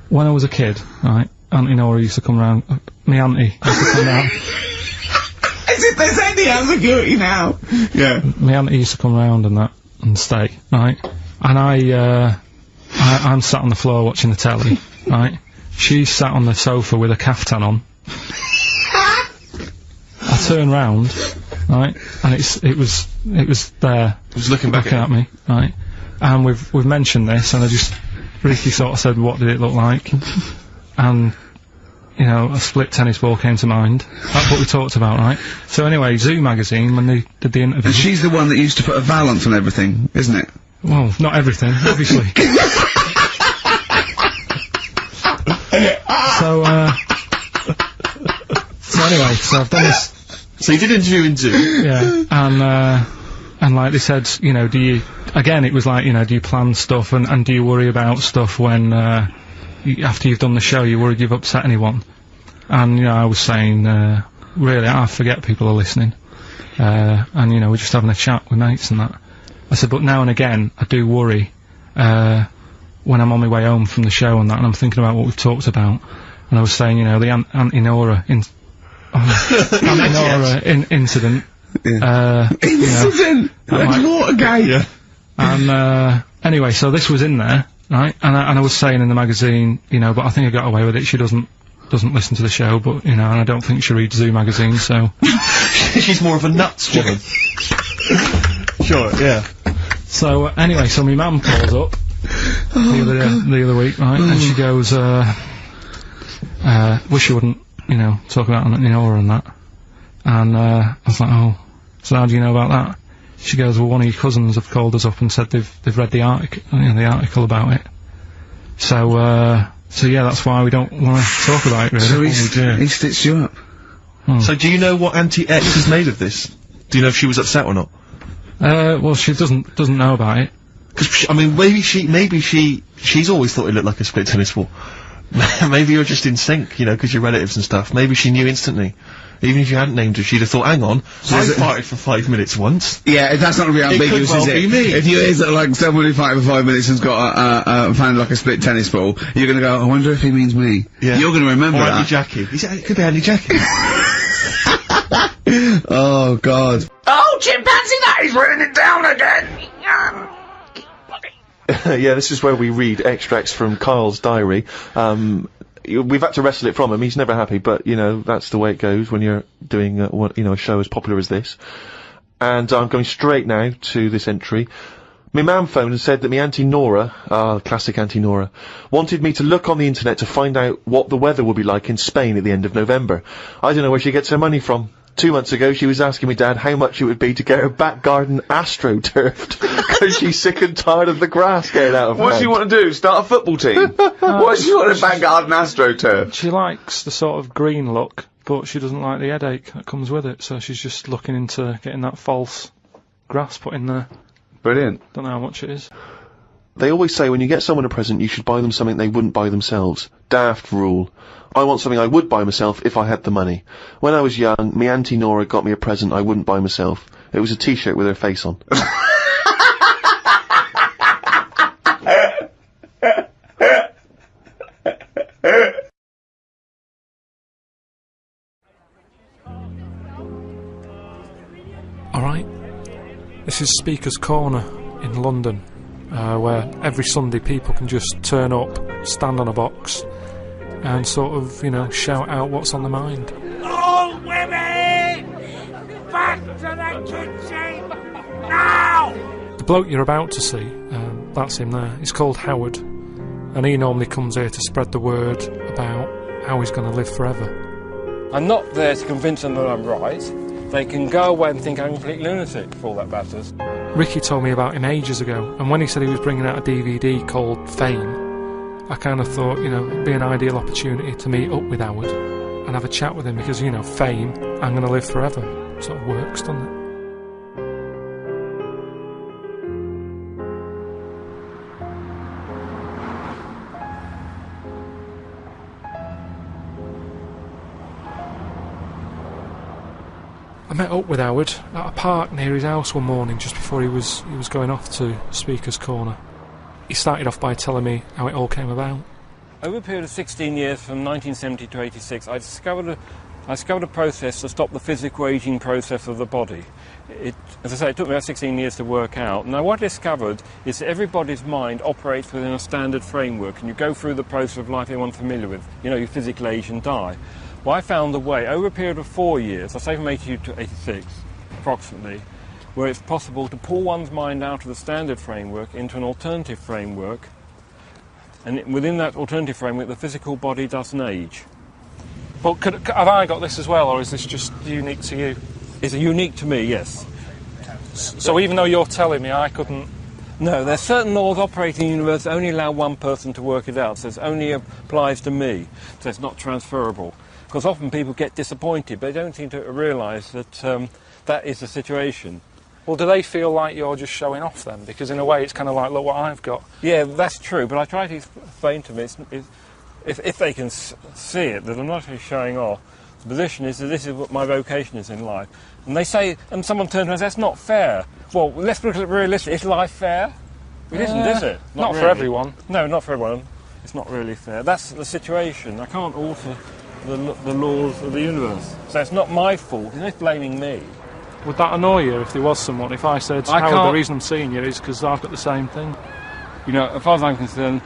When I was a kid, right, Auntie Nora used to come round, me auntie used to come round. As if there's any ambiguity now. Yeah. My auntie used to come round and stay, right? And I'm sat on the floor watching the telly, right? She's sat on the sofa with a caftan on. I turn round, right, and it was there. It was looking back at me, right? And we've mentioned this, and Ricky sort of said, what did it look like? And, you know, a split tennis ball came to mind. That's what we talked about, right? So anyway, Zoo magazine, when they did the interview... And she's the one that used to put a valance on everything, isn't it? Well, not everything, obviously. So anyway, so I've done this... So you did interview in Zoo? Yeah, and like they said, you know, again, it was like, you know, do you plan stuff and do you worry about stuff when, after you've done the show, you're worried you've upset anyone? And, you know, I was saying, really, I forget people are listening. And, you know, we're just having a chat with mates and that. I said, but now and again, I do worry, when I'm on my way home from the show and that, and I'm thinking about what we've talked about. And I was saying, you know, the Auntie Nora incident. Incident! That's Watergate! Yeah. And, anyway, so this was in there, right? And I was saying in the magazine, you know, but I think I got away with it. She doesn't listen to the show, but, you know, and I don't think she reads Zoo magazine, so... She's more of a nuts woman. Sure, yeah. So, anyway, so my mum calls up the other week, right, and she goes, wish you wouldn't, you know, talk about Auntie Nora and that. And, I was like, oh, so how do you know about that? She goes, well, one of your cousins have called us up and said they've read the article about it. So yeah, that's why we don't want to talk about it, really. So he stitched you up. So do you know what Auntie X is made of this? Do you know if she was upset or not? Well, she doesn't know about it. Because, I mean, maybe she's always thought it looked like a split tennis ball. Maybe you're just in sync, you know, because you're relatives and stuff. Maybe she knew instantly. Even if you hadn't named her, she'd have thought, hang on, I farted for 5 minutes once. Yeah, that's not really ambiguous, is it? Be me. If you hear like someone who farted for 5 minutes and's got found like a split tennis ball, you're gonna go, I wonder if he means me. Yeah. You're gonna remember that. Auntie Jackie. It could be Auntie Jackie. Oh, God. Oh, chimpanzee, that is running it down again! Yeah, this is where we read extracts from Kyle's diary. We've had to wrestle it from him. He's never happy, but, you know, that's the way it goes when you're doing, a show as popular as this. And I'm going straight now to this entry. My mum phoned and said that my Auntie Nora, classic Auntie Nora, wanted me to look on the internet to find out what the weather would be like in Spain at the end of November. I don't know where she gets her money from. 2 months ago, she was asking me dad how much it would be to get her back garden astroturfed, because she's sick and tired of the grass getting out of What does she want to do? Start a football team? What does she want a back garden astroturf? She likes the sort of green look, but she doesn't like the headache that comes with it, so she's just looking into getting that false grass put in there. Brilliant. Don't know how much it is. They always say when you get someone a present, you should buy them something they wouldn't buy themselves. Daft rule. I want something I would buy myself if I had the money. When I was young, my Auntie Nora got me a present I wouldn't buy myself. It was a t-shirt with her face on. Alright. This is Speaker's Corner in London, where every Sunday people can just turn up, stand on a box, and sort of, you know, shout out what's on their mind. All women! Back to the kitchen! Now! The bloke you're about to see, that's him there, he's called Howard, and he normally comes here to spread the word about how he's going to live forever. I'm not there to convince them that I'm right. They can go away and think I'm a complete lunatic for all that matters. Ricky told me about him ages ago, and when he said he was bringing out a DVD called Fame, I kind of thought, you know, it'd be an ideal opportunity to meet up with Howard and have a chat with him because, you know, fame, I'm going to live forever, sort of works, doesn't it? I met up with Howard at a park near his house one morning just before he was going off to Speaker's Corner. He started off by telling me how it all came about. Over a period of 16 years, from 1970 to 86, I discovered a process to stop the physical ageing process of the body. As I say, it took me about 16 years to work out. Now, what I discovered is that everybody's mind operates within a standard framework, and you go through the process of life everyone's familiar with. You know, you physically age and die. Well, I found a way, over a period of 4 years, I say from 82 to 86, approximately, where it's possible to pull one's mind out of the standard framework into an alternative framework, and within that alternative framework the physical body doesn't age. But have I got this as well, or is this just unique to you? It's unique to me, yes. So even though you're telling me I couldn't... No, there's certain laws operating in the universe that only allow one person to work it out, so it only applies to me, so it's not transferable. Because often people get disappointed, but they don't seem to realise that that is the situation. Well, do they feel like you're just showing off then? Because in a way it's kind of like, look what I've got. Yeah, that's true, but I try to explain to them, if they can see it, that I'm not actually showing off. The position is that this is what my vocation is in life. And they say, and someone turns around and says, that's not fair. Well, let's look at it realistically. Is life fair? It isn't, is it? Not really. For everyone. No, not for everyone. It's not really fair. That's the situation. I can't alter the laws of the universe. So it's not my fault. It's not blaming me. Would that annoy you if there was someone? If I said, Howard, the reason I'm seeing you is because I've got the same thing? You know, as far as I'm concerned,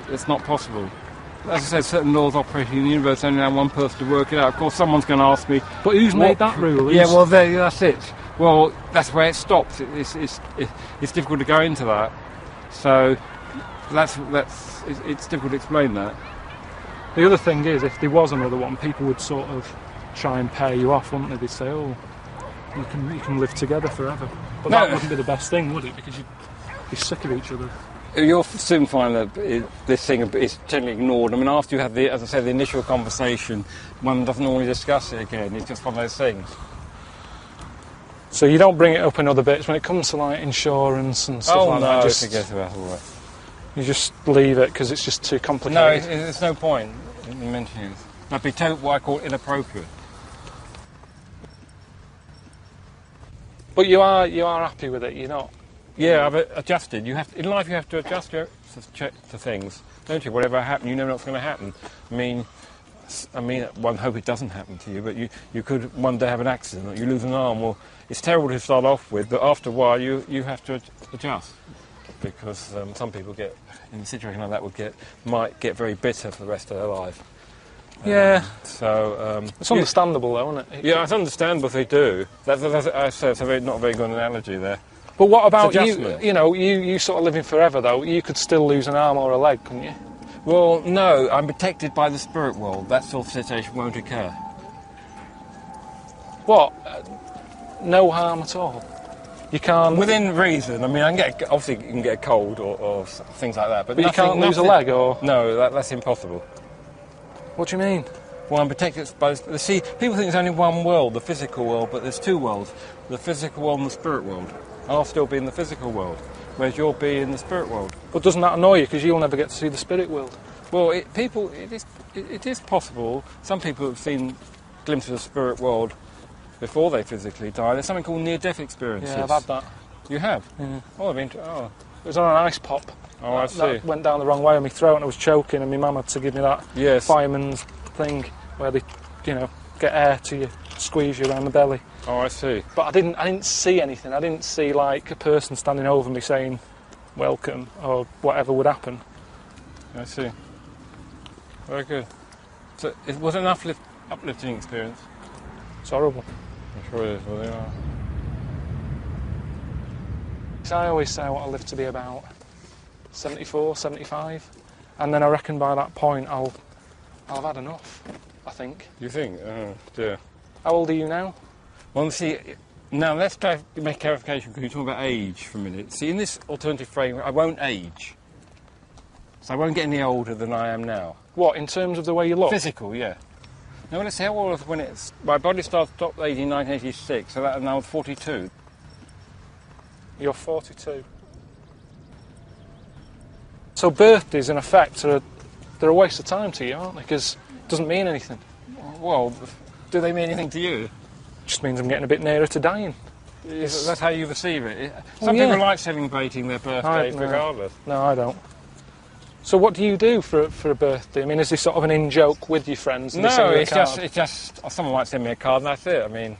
it's not possible. As I said, certain laws operating in the universe only allow one person to work it out. Of course, someone's going to ask me... But who's made that rule? Yeah, well, that's it. Well, that's where it stops. It's difficult to go into that. So, it's difficult to explain that. The other thing is, if there was another one, people would sort of try and pair you off, wouldn't they? They'd say, oh, you can live together forever. But that wouldn't be the best thing, would it? Because you'd be sick of each other. You'll soon find that this thing is totally ignored. I mean, after you have as I said, the initial conversation, one doesn't normally discuss it again. It's just one of those things. So you don't bring it up in other bits when it comes to like insurance and stuff like that? Oh no, forget about all that. You just leave it because it's just too complicated? No, there's no point in mentioning it. That'd be what I call inappropriate. But you are happy with it, you're not? Yeah, I've adjusted. In life you have to adjust to things, don't you? Whatever happens, you never know what's going to happen. I mean, one hope it doesn't happen to you, but you could one day have an accident, or you lose an arm. Well, it's terrible to start off with, but after a while you have to adjust. Because some people in a situation like that might get very bitter for the rest of their life. Yeah. So it's understandable, though, isn't it? Yeah, it's understandable if they do. I said it's not a very good analogy there. But what about you? adjustment. You know, you sort of living forever though. You could still lose an arm or a leg, couldn't you? Well, no, I'm protected by the spirit world. That sort of situation won't occur. What? No harm at all. You can't. Within reason. I mean, obviously you can get a cold or things like that, but you can't lose a leg, or no, that's impossible. What do you mean? Well, I'm protected by. See, people think there's only one world, the physical world, but there's two worlds: the physical world and the spirit world. I'll still be in the physical world, whereas you'll be in the spirit world. But doesn't that annoy you because you'll never get to see the spirit world? Well, it is possible. Some people have seen glimpses of the spirit world before they physically die. There's something called near-death experiences. Yeah, I've had that. You have? Yeah. Oh, It was on an ice pop. Oh, I see. That went down the wrong way on my throat and I was choking, and my mum had to give me that fireman's thing where they, get air to you, squeeze you around the belly. Oh, I see. But I didn't see anything. I didn't see like a person standing over me saying welcome or whatever would happen. I see. Very good. So it was an uplifting experience. It's horrible. I'm sure it is. Well, they are. I always say I want to live to be about 74, 75, and then I reckon by that point I'll have had enough, I think. You think? Oh, dear. How old are you now? Well, see, now let's make clarification, because you're talking about age for a minute. See, in this alternative frame, I won't age. So I won't get any older than I am now. What, in terms of the way you look? Physical, yeah. Now, let's see how old I was when my body stopped aging in 1986, so that, and I was 42. You're 42. So birthdays, in effect, they're a waste of time to you, aren't they? Because it doesn't mean anything. Well, do they mean anything to you? It just means I'm getting a bit nearer to dying. That's how you perceive it. Some people like celebrating their birthdays regardless. No, I don't. So what do you do for a birthday? I mean, is this sort of an in-joke with your friends? And No, it's just someone might send me a card and that's it. I mean,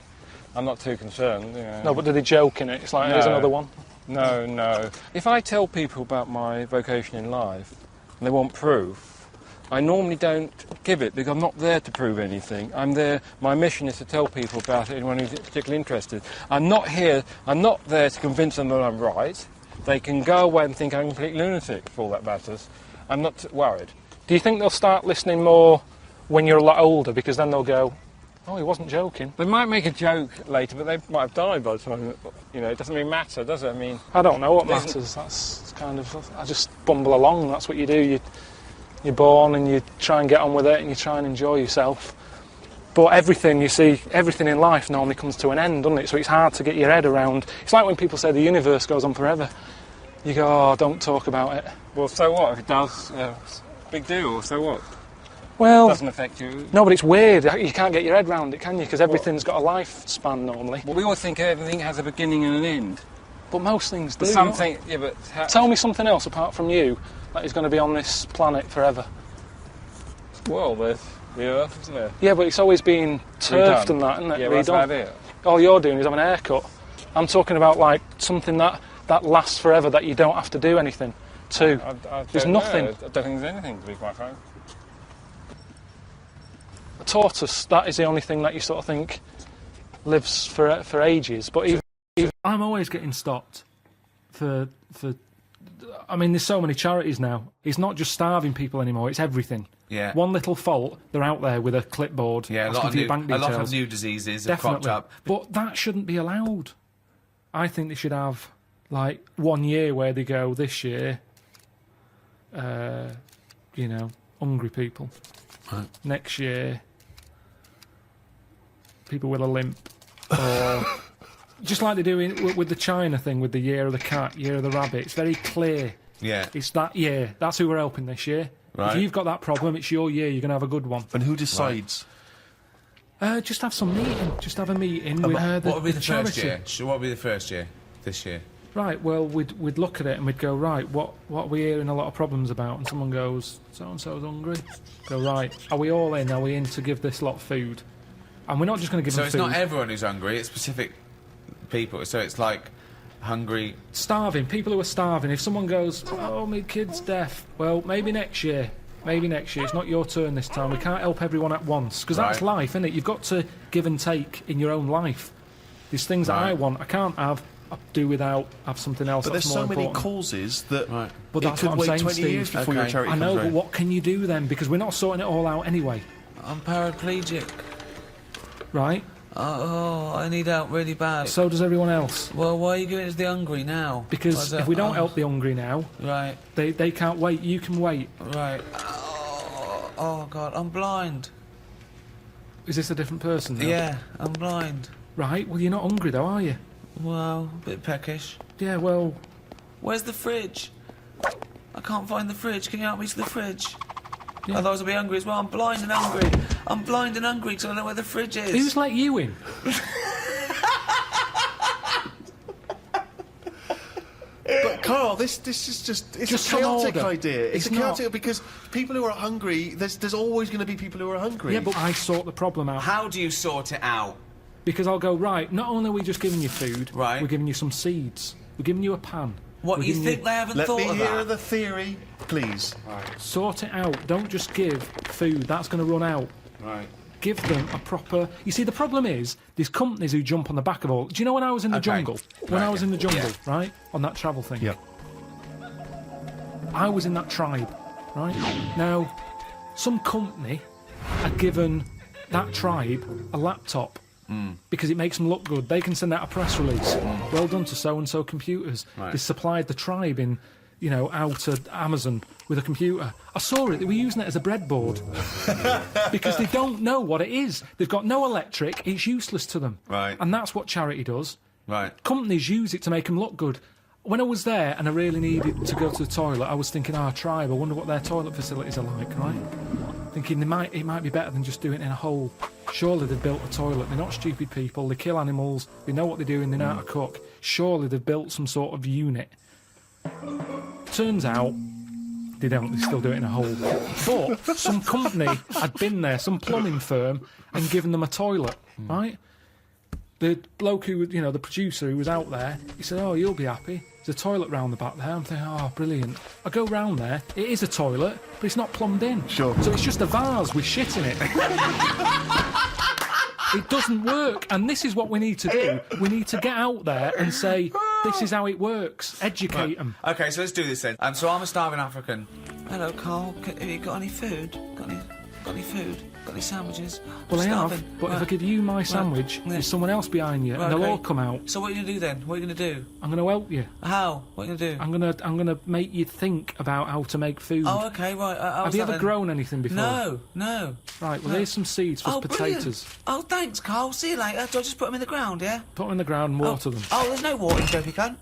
I'm not too concerned. No, but do they joke in it? It's like, here's another one. No. If I tell people about my vocation in life and they want proof, I normally don't give it because I'm not there to prove anything. I'm there, my mission is to tell people about it, anyone who's particularly interested. I'm not there to convince them that I'm right. They can go away and think I'm a complete lunatic, for all that matters. I'm not worried. Do you think they'll start listening more when you're a lot older, because then they'll go, oh, he wasn't joking? They might make a joke later, but they might have died by the time, it doesn't really matter, does it? I mean... I don't know what matters. That's kind of... I just bumble along, that's what you do. You're born and you try and get on with it and you try and enjoy yourself. But everything, you see, everything in life normally comes to an end, doesn't it? So it's hard to get your head around. It's like when people say the universe goes on forever. You go, oh, don't talk about it. Well, so what? If it does, big deal, so what? Well... It doesn't affect you. No, but it's weird. You can't get your head around it, can you? Because everything's got a lifespan normally. Well, we all think everything has a beginning and an end. But most things do. Something, yeah, but... Tell me something else apart from you that is going to be on this planet forever. Well, there's the Earth, isn't there? Yeah, but it's always been turfed and that, isn't it? Yeah, that's about it. All you're doing is having a haircut. I'm talking about, like, something that lasts forever, that you don't have to do anything to. There's nothing. I don't think there's anything, to be quite frank. A tortoise, that is the only thing that you sort of think lives for ages. But even I'm always getting stopped for. I mean, there's so many charities now. It's not just starving people anymore. It's everything. Yeah. One little fault, they're out there with a clipboard. Yeah, a lot of new diseases have cropped up. But that shouldn't be allowed. I think they should have, like, 1 year where they go, this year, hungry people. Right. Next year, people with a limp. Or just like they do with the China thing, with the year of the cat, year of the rabbit. It's very clear. Yeah. It's that year. That's who we're helping this year. Right. If you've got that problem, it's your year. You're going to have a good one. And who decides? Right. Just have some meeting. Just have a meeting with what would be the charity. first year? So what would be the first year? This year? Right, well, we'd look at it and we'd go, right, what are we hearing a lot of problems about? And someone goes, so-and-so's hungry. Go, right, are we all in? Are we in to give this lot food? And we're not just going to give them food. So it's not everyone who's hungry, it's specific people. So it's like hungry... Starving, people who are starving. If someone goes, oh, my kid's deaf, well, maybe next year. Maybe next year. It's not your turn this time. We can't help everyone at once. Because that's life, isn't it? You've got to give and take in your own life. There's things that I want, I can't have, do without, have something else. But that's there's more so many important. causes that But it that's could what I'm wait saying, 20 Steve. years before your charity I know, comes but round. what can you do then? Because we're not sorting it all out anyway. I'm paraplegic. Right? Oh, I need help really bad. So does everyone else. Well, why are you giving it to the hungry now? Because if we don't help the hungry now, right, they can't wait. You can wait. Right. Oh God, I'm blind. Is this a different person now? Yeah, I'm blind. Right, well, you're not hungry though, are you? Well, a bit peckish. Yeah, well... Where's the fridge? I can't find the fridge. Can you help me to the fridge? Yeah. Otherwise I'll be hungry as well. I'm blind and hungry. I'm blind and hungry because I don't know where the fridge is. Who's let you in? But Carl, this is just a chaotic idea. It's a chaotic because people who are hungry, there's always going to be people who are hungry. Yeah, but I sort the problem out. How do you sort it out? Because I'll go, right, not only are we just giving you food, right, we're giving you some seeds. We're giving you a pan. What, you think they haven't thought of that? Let me hear the theory, please. Right. Sort it out. Don't just give food. That's going to run out. Right. Give them a proper... You see, the problem is, there's companies who jump on the back of all... Do you know when I was in the jungle? When I was in the jungle, right? On that travel thing? Yeah. I was in that tribe, right? Now, some company had given that tribe a laptop because it makes them look good. They can send out a press release. Well done to so-and-so computers. Right. They supplied the tribe in, you know, out of Amazon with a computer. I saw it. They were using it as a breadboard because they don't know what it is. They've got no electric. It's useless to them. Right. And that's what charity does. Right. Companies use it to make them look good. When I was there and I really needed to go to the toilet, I was thinking, our tribe, I wonder what their toilet facilities are like, right? Thinking it might be better than just doing it in a hole. Surely they've built a toilet. They're not stupid people. They kill animals. They know what they're doing. They know how to cook. Surely they've built some sort of unit. Turns out they don't. They still do it in a hole. But some company had been there, some plumbing firm, and given them a toilet, right? The bloke who, you know, the producer who was out there, he said, oh, you'll be happy. There's a toilet round the back there. I'm thinking, oh, brilliant. I go round there. It is a toilet, but it's not plumbed in. Sure. So it's just a vase with shit in it. It doesn't work. And this is what we need to do. We need to get out there and say, this is how it works. Educate them. Okay, so let's do this then. So I'm a starving African. Hello, Carl. Have you got any food? Got any food? Got any sandwiches? Well, I starving. have, but if I give you my sandwich, there's someone else behind you, and they'll all come out. So what are you going to do then? What are you going to do? I'm going to help you. How? What are you going to do? I'm gonna make you think about how to make food. Oh, okay, right. Have you ever grown anything before? No. Right, well, here's some seeds for potatoes. Brilliant. Oh, thanks, Carl. See you later. Do I just put them in the ground, yeah? Put them in the ground and water them. Oh, there's no water, you dopey cunt.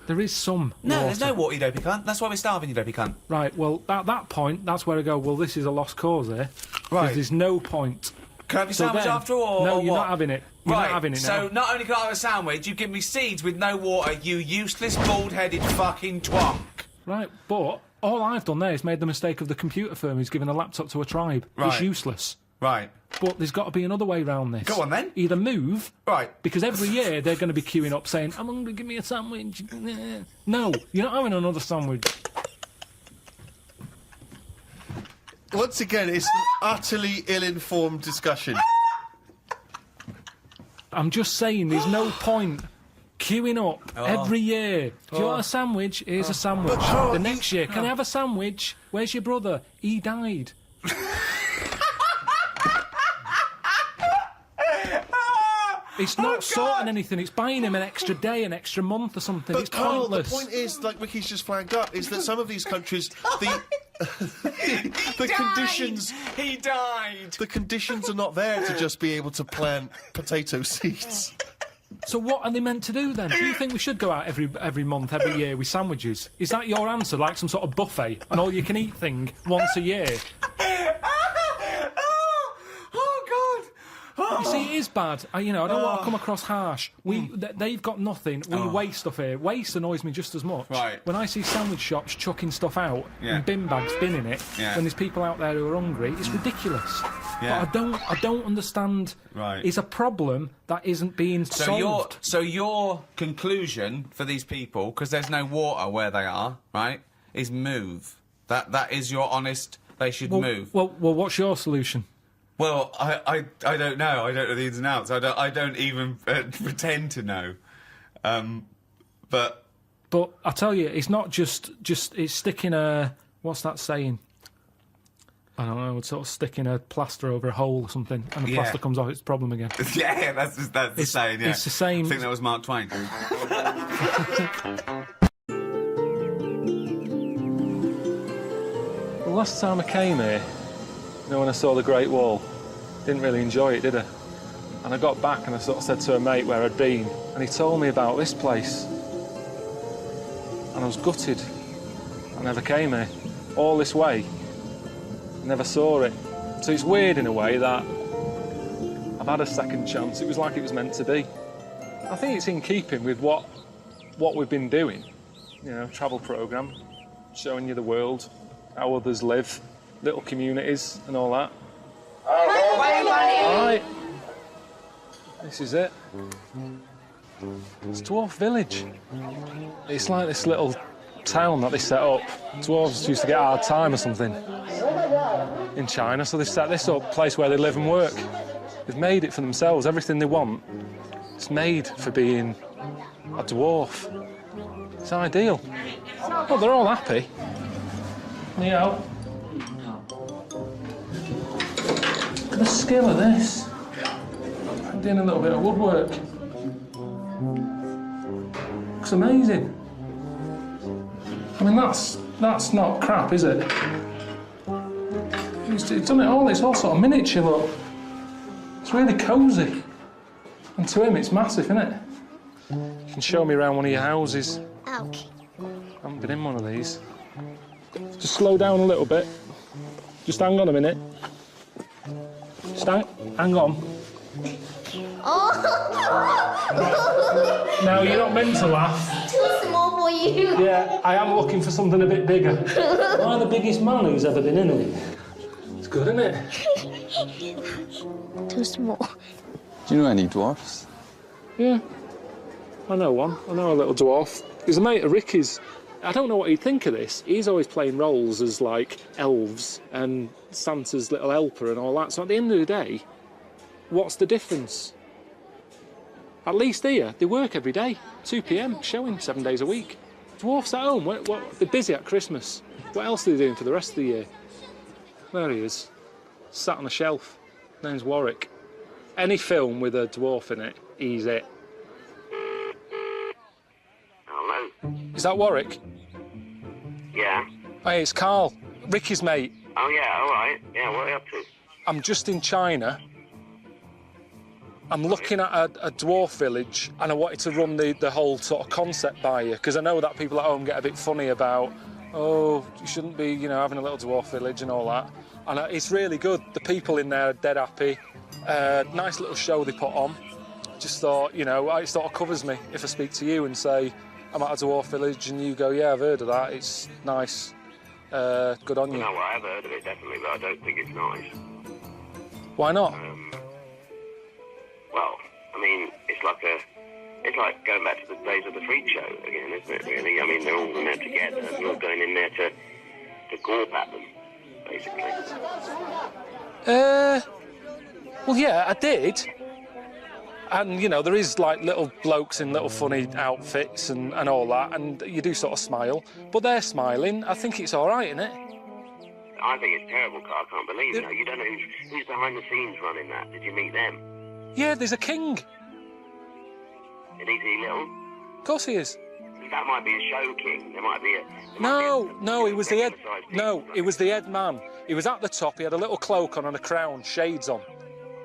There is some No, water. there's no water, you dopey cunt. That's why we're starving, you dopey cunt. Right, well, at that point, that's where I go, well, this is a lost cause here. Right. There's no point. Can I have your sandwich then, after all? No, or you're what? not having it. You're not having it now. So not only can I have a sandwich, you give me seeds with no water, you useless, bald-headed fucking twonk. Right, but all I've done there is made the mistake of the computer firm who's given a laptop to a tribe. Right. It's useless. Right. But there's got to be another way round this. Go on, then. Either move... Right. Because every year they're going to be queuing up saying, I'm hungry, give me a sandwich. No, you're not having another sandwich. Once again, it's an utterly ill-informed discussion. I'm just saying, there's no point queuing up every year. Do you want a sandwich? Here's a sandwich. The next year, can I have a sandwich? Where's your brother? He died. It's not sorting anything. It's buying him an extra day, an extra month or something. But it's Carl, pointless. the point is, like Ricky's just flagged up, is that some of these countries, the conditions... He died! The conditions are not there to just be able to plant potato seeds. So what are they meant to do then? Do you think we should go out every month, every year with sandwiches? Is that your answer, like some sort of buffet, an all-you-can-eat thing once a year? You see, it is bad. I don't want to come across harsh. They've got nothing. We waste stuff here. Waste annoys me just as much. Right. When I see sandwich shops chucking stuff out in bin bags, binning it, when there's people out there who are hungry, it's ridiculous. Yeah. But I don't understand. Right. It's a problem that isn't being solved. So your conclusion for these people, because there's no water where they are, right, is move. That is your honest. They should move. Well, what's your solution? Well, I don't know. I don't know the ins and outs. I don't even pretend to know. But I tell you, it's not just it's sticking a, what's that saying? I don't know, it's sort of sticking a plaster over a hole or something, and the plaster comes off, it's a problem again. Yeah, that's the saying, yeah. It's the same. I think that was Mark Twain. The last time I came here, when I saw the Great Wall, didn't really enjoy it, did I? And I got back and I sort of said to a mate where I'd been, and he told me about this place. And I was gutted. I never came here. All this way. I never saw it. So it's weird in a way that I've had a second chance. It was like it was meant to be. I think it's in keeping with what we've been doing. Travel programme, showing you the world, how others live, little communities and all that. Right. This is it. It's Dwarf Village. It's like this little town that they set up. Dwarves used to get a hard time or something in China, so they set this up, place where they live and work. They've made it for themselves. Everything they want, it's made for being a dwarf. It's ideal. Well, they're all happy. Look at the skill of this. I'm doing a little bit of woodwork. Looks amazing. I mean, that's not crap, is it? It's done it all. It's all sort of miniature, look. It's really cosy. And to him, it's massive, isn't it? You can show me around one of your houses. Okay. I haven't been in one of these. Just slow down a little bit. Just hang on a minute. Just hang on. Oh! No, you're not meant to laugh. Too small for you. Yeah, I am looking for something a bit bigger. Am I the biggest man who's ever been in it? It's good, isn't it? Too small. Do you know any dwarfs? Yeah. I know one. I know a little dwarf. He's a mate of Ricky's. I don't know what he'd think of this. He's always playing roles as, like, elves and Santa's little helper and all that. So at the end of the day, what's the difference? At least here, they work every day. 2 p.m, showing 7 days a week. Dwarfs at home, they're busy at Christmas. What else are they doing for the rest of the year? There he is, sat on a shelf. Name's Warwick. Any film with a dwarf in it, he's it. Hello? Is that Warwick? Yeah. Hey, it's Karl, Ricky's mate. Oh, yeah, all right. Yeah, what are you up to? I'm just in China. I'm looking at a dwarf village, and I wanted to run the whole sort of concept by you, because I know that people at home get a bit funny about, oh, you shouldn't be, having a little dwarf village and all that. And it's really good. The people in there are dead happy. Nice little show they put on. Just thought, it sort of covers me if I speak to you and say, I'm at a dwarf village, and you go, yeah, I've heard of that. It's nice. Good on you. No, well, I have heard of it, definitely, but I don't think it's nice. Why not? Well, I mean, it's like going back to the days of the freak show again, isn't it, really? I mean, they're all in there together, and you're going in there to gorp at them, basically. Well, yeah, I did. And, there is, like, little blokes in little funny outfits and all that, and you do sort of smile. But they're smiling. I think it's all right, isn't it? I think it's terrible, Carl. I can't believe it. You don't know who's behind the scenes running that. Did you meet them? Yeah, there's a king. And is he little? Of course he is. That might be a show king. There might be a... No, he was the head... No, he was the head man. He was at the top, he had a little cloak on and a crown, shades on.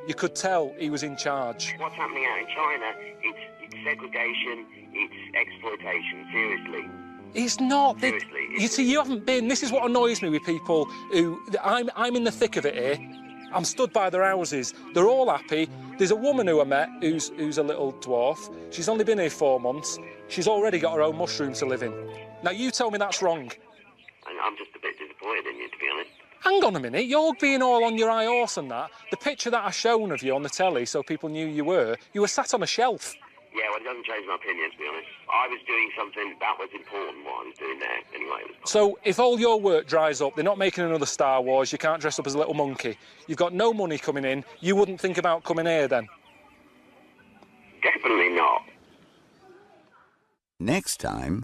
You could tell he was in charge. What's happening out in China, it's segregation, it's exploitation, seriously. It's not. Seriously. You see, you haven't been... This is what annoys me with people who... I'm in the thick of it here. I'm stood by their houses. They're all happy. There's a woman who I met who's a little dwarf. She's only been here 4 months. She's already got her own mushroom to live in. Now, you tell me that's wrong. I'm just a bit disappointed in you, to be honest. Hang on a minute. You're being all on your high horse and that. The picture that I shown of you on the telly so people knew you were sat on a shelf. Yeah, well, it doesn't change my opinion, to be honest. I was doing something that was important, what I was doing there, anyway. So, if all your work dries up, they're not making another Star Wars, you can't dress up as a little monkey, you've got no money coming in, you wouldn't think about coming here then? Definitely not. Next time...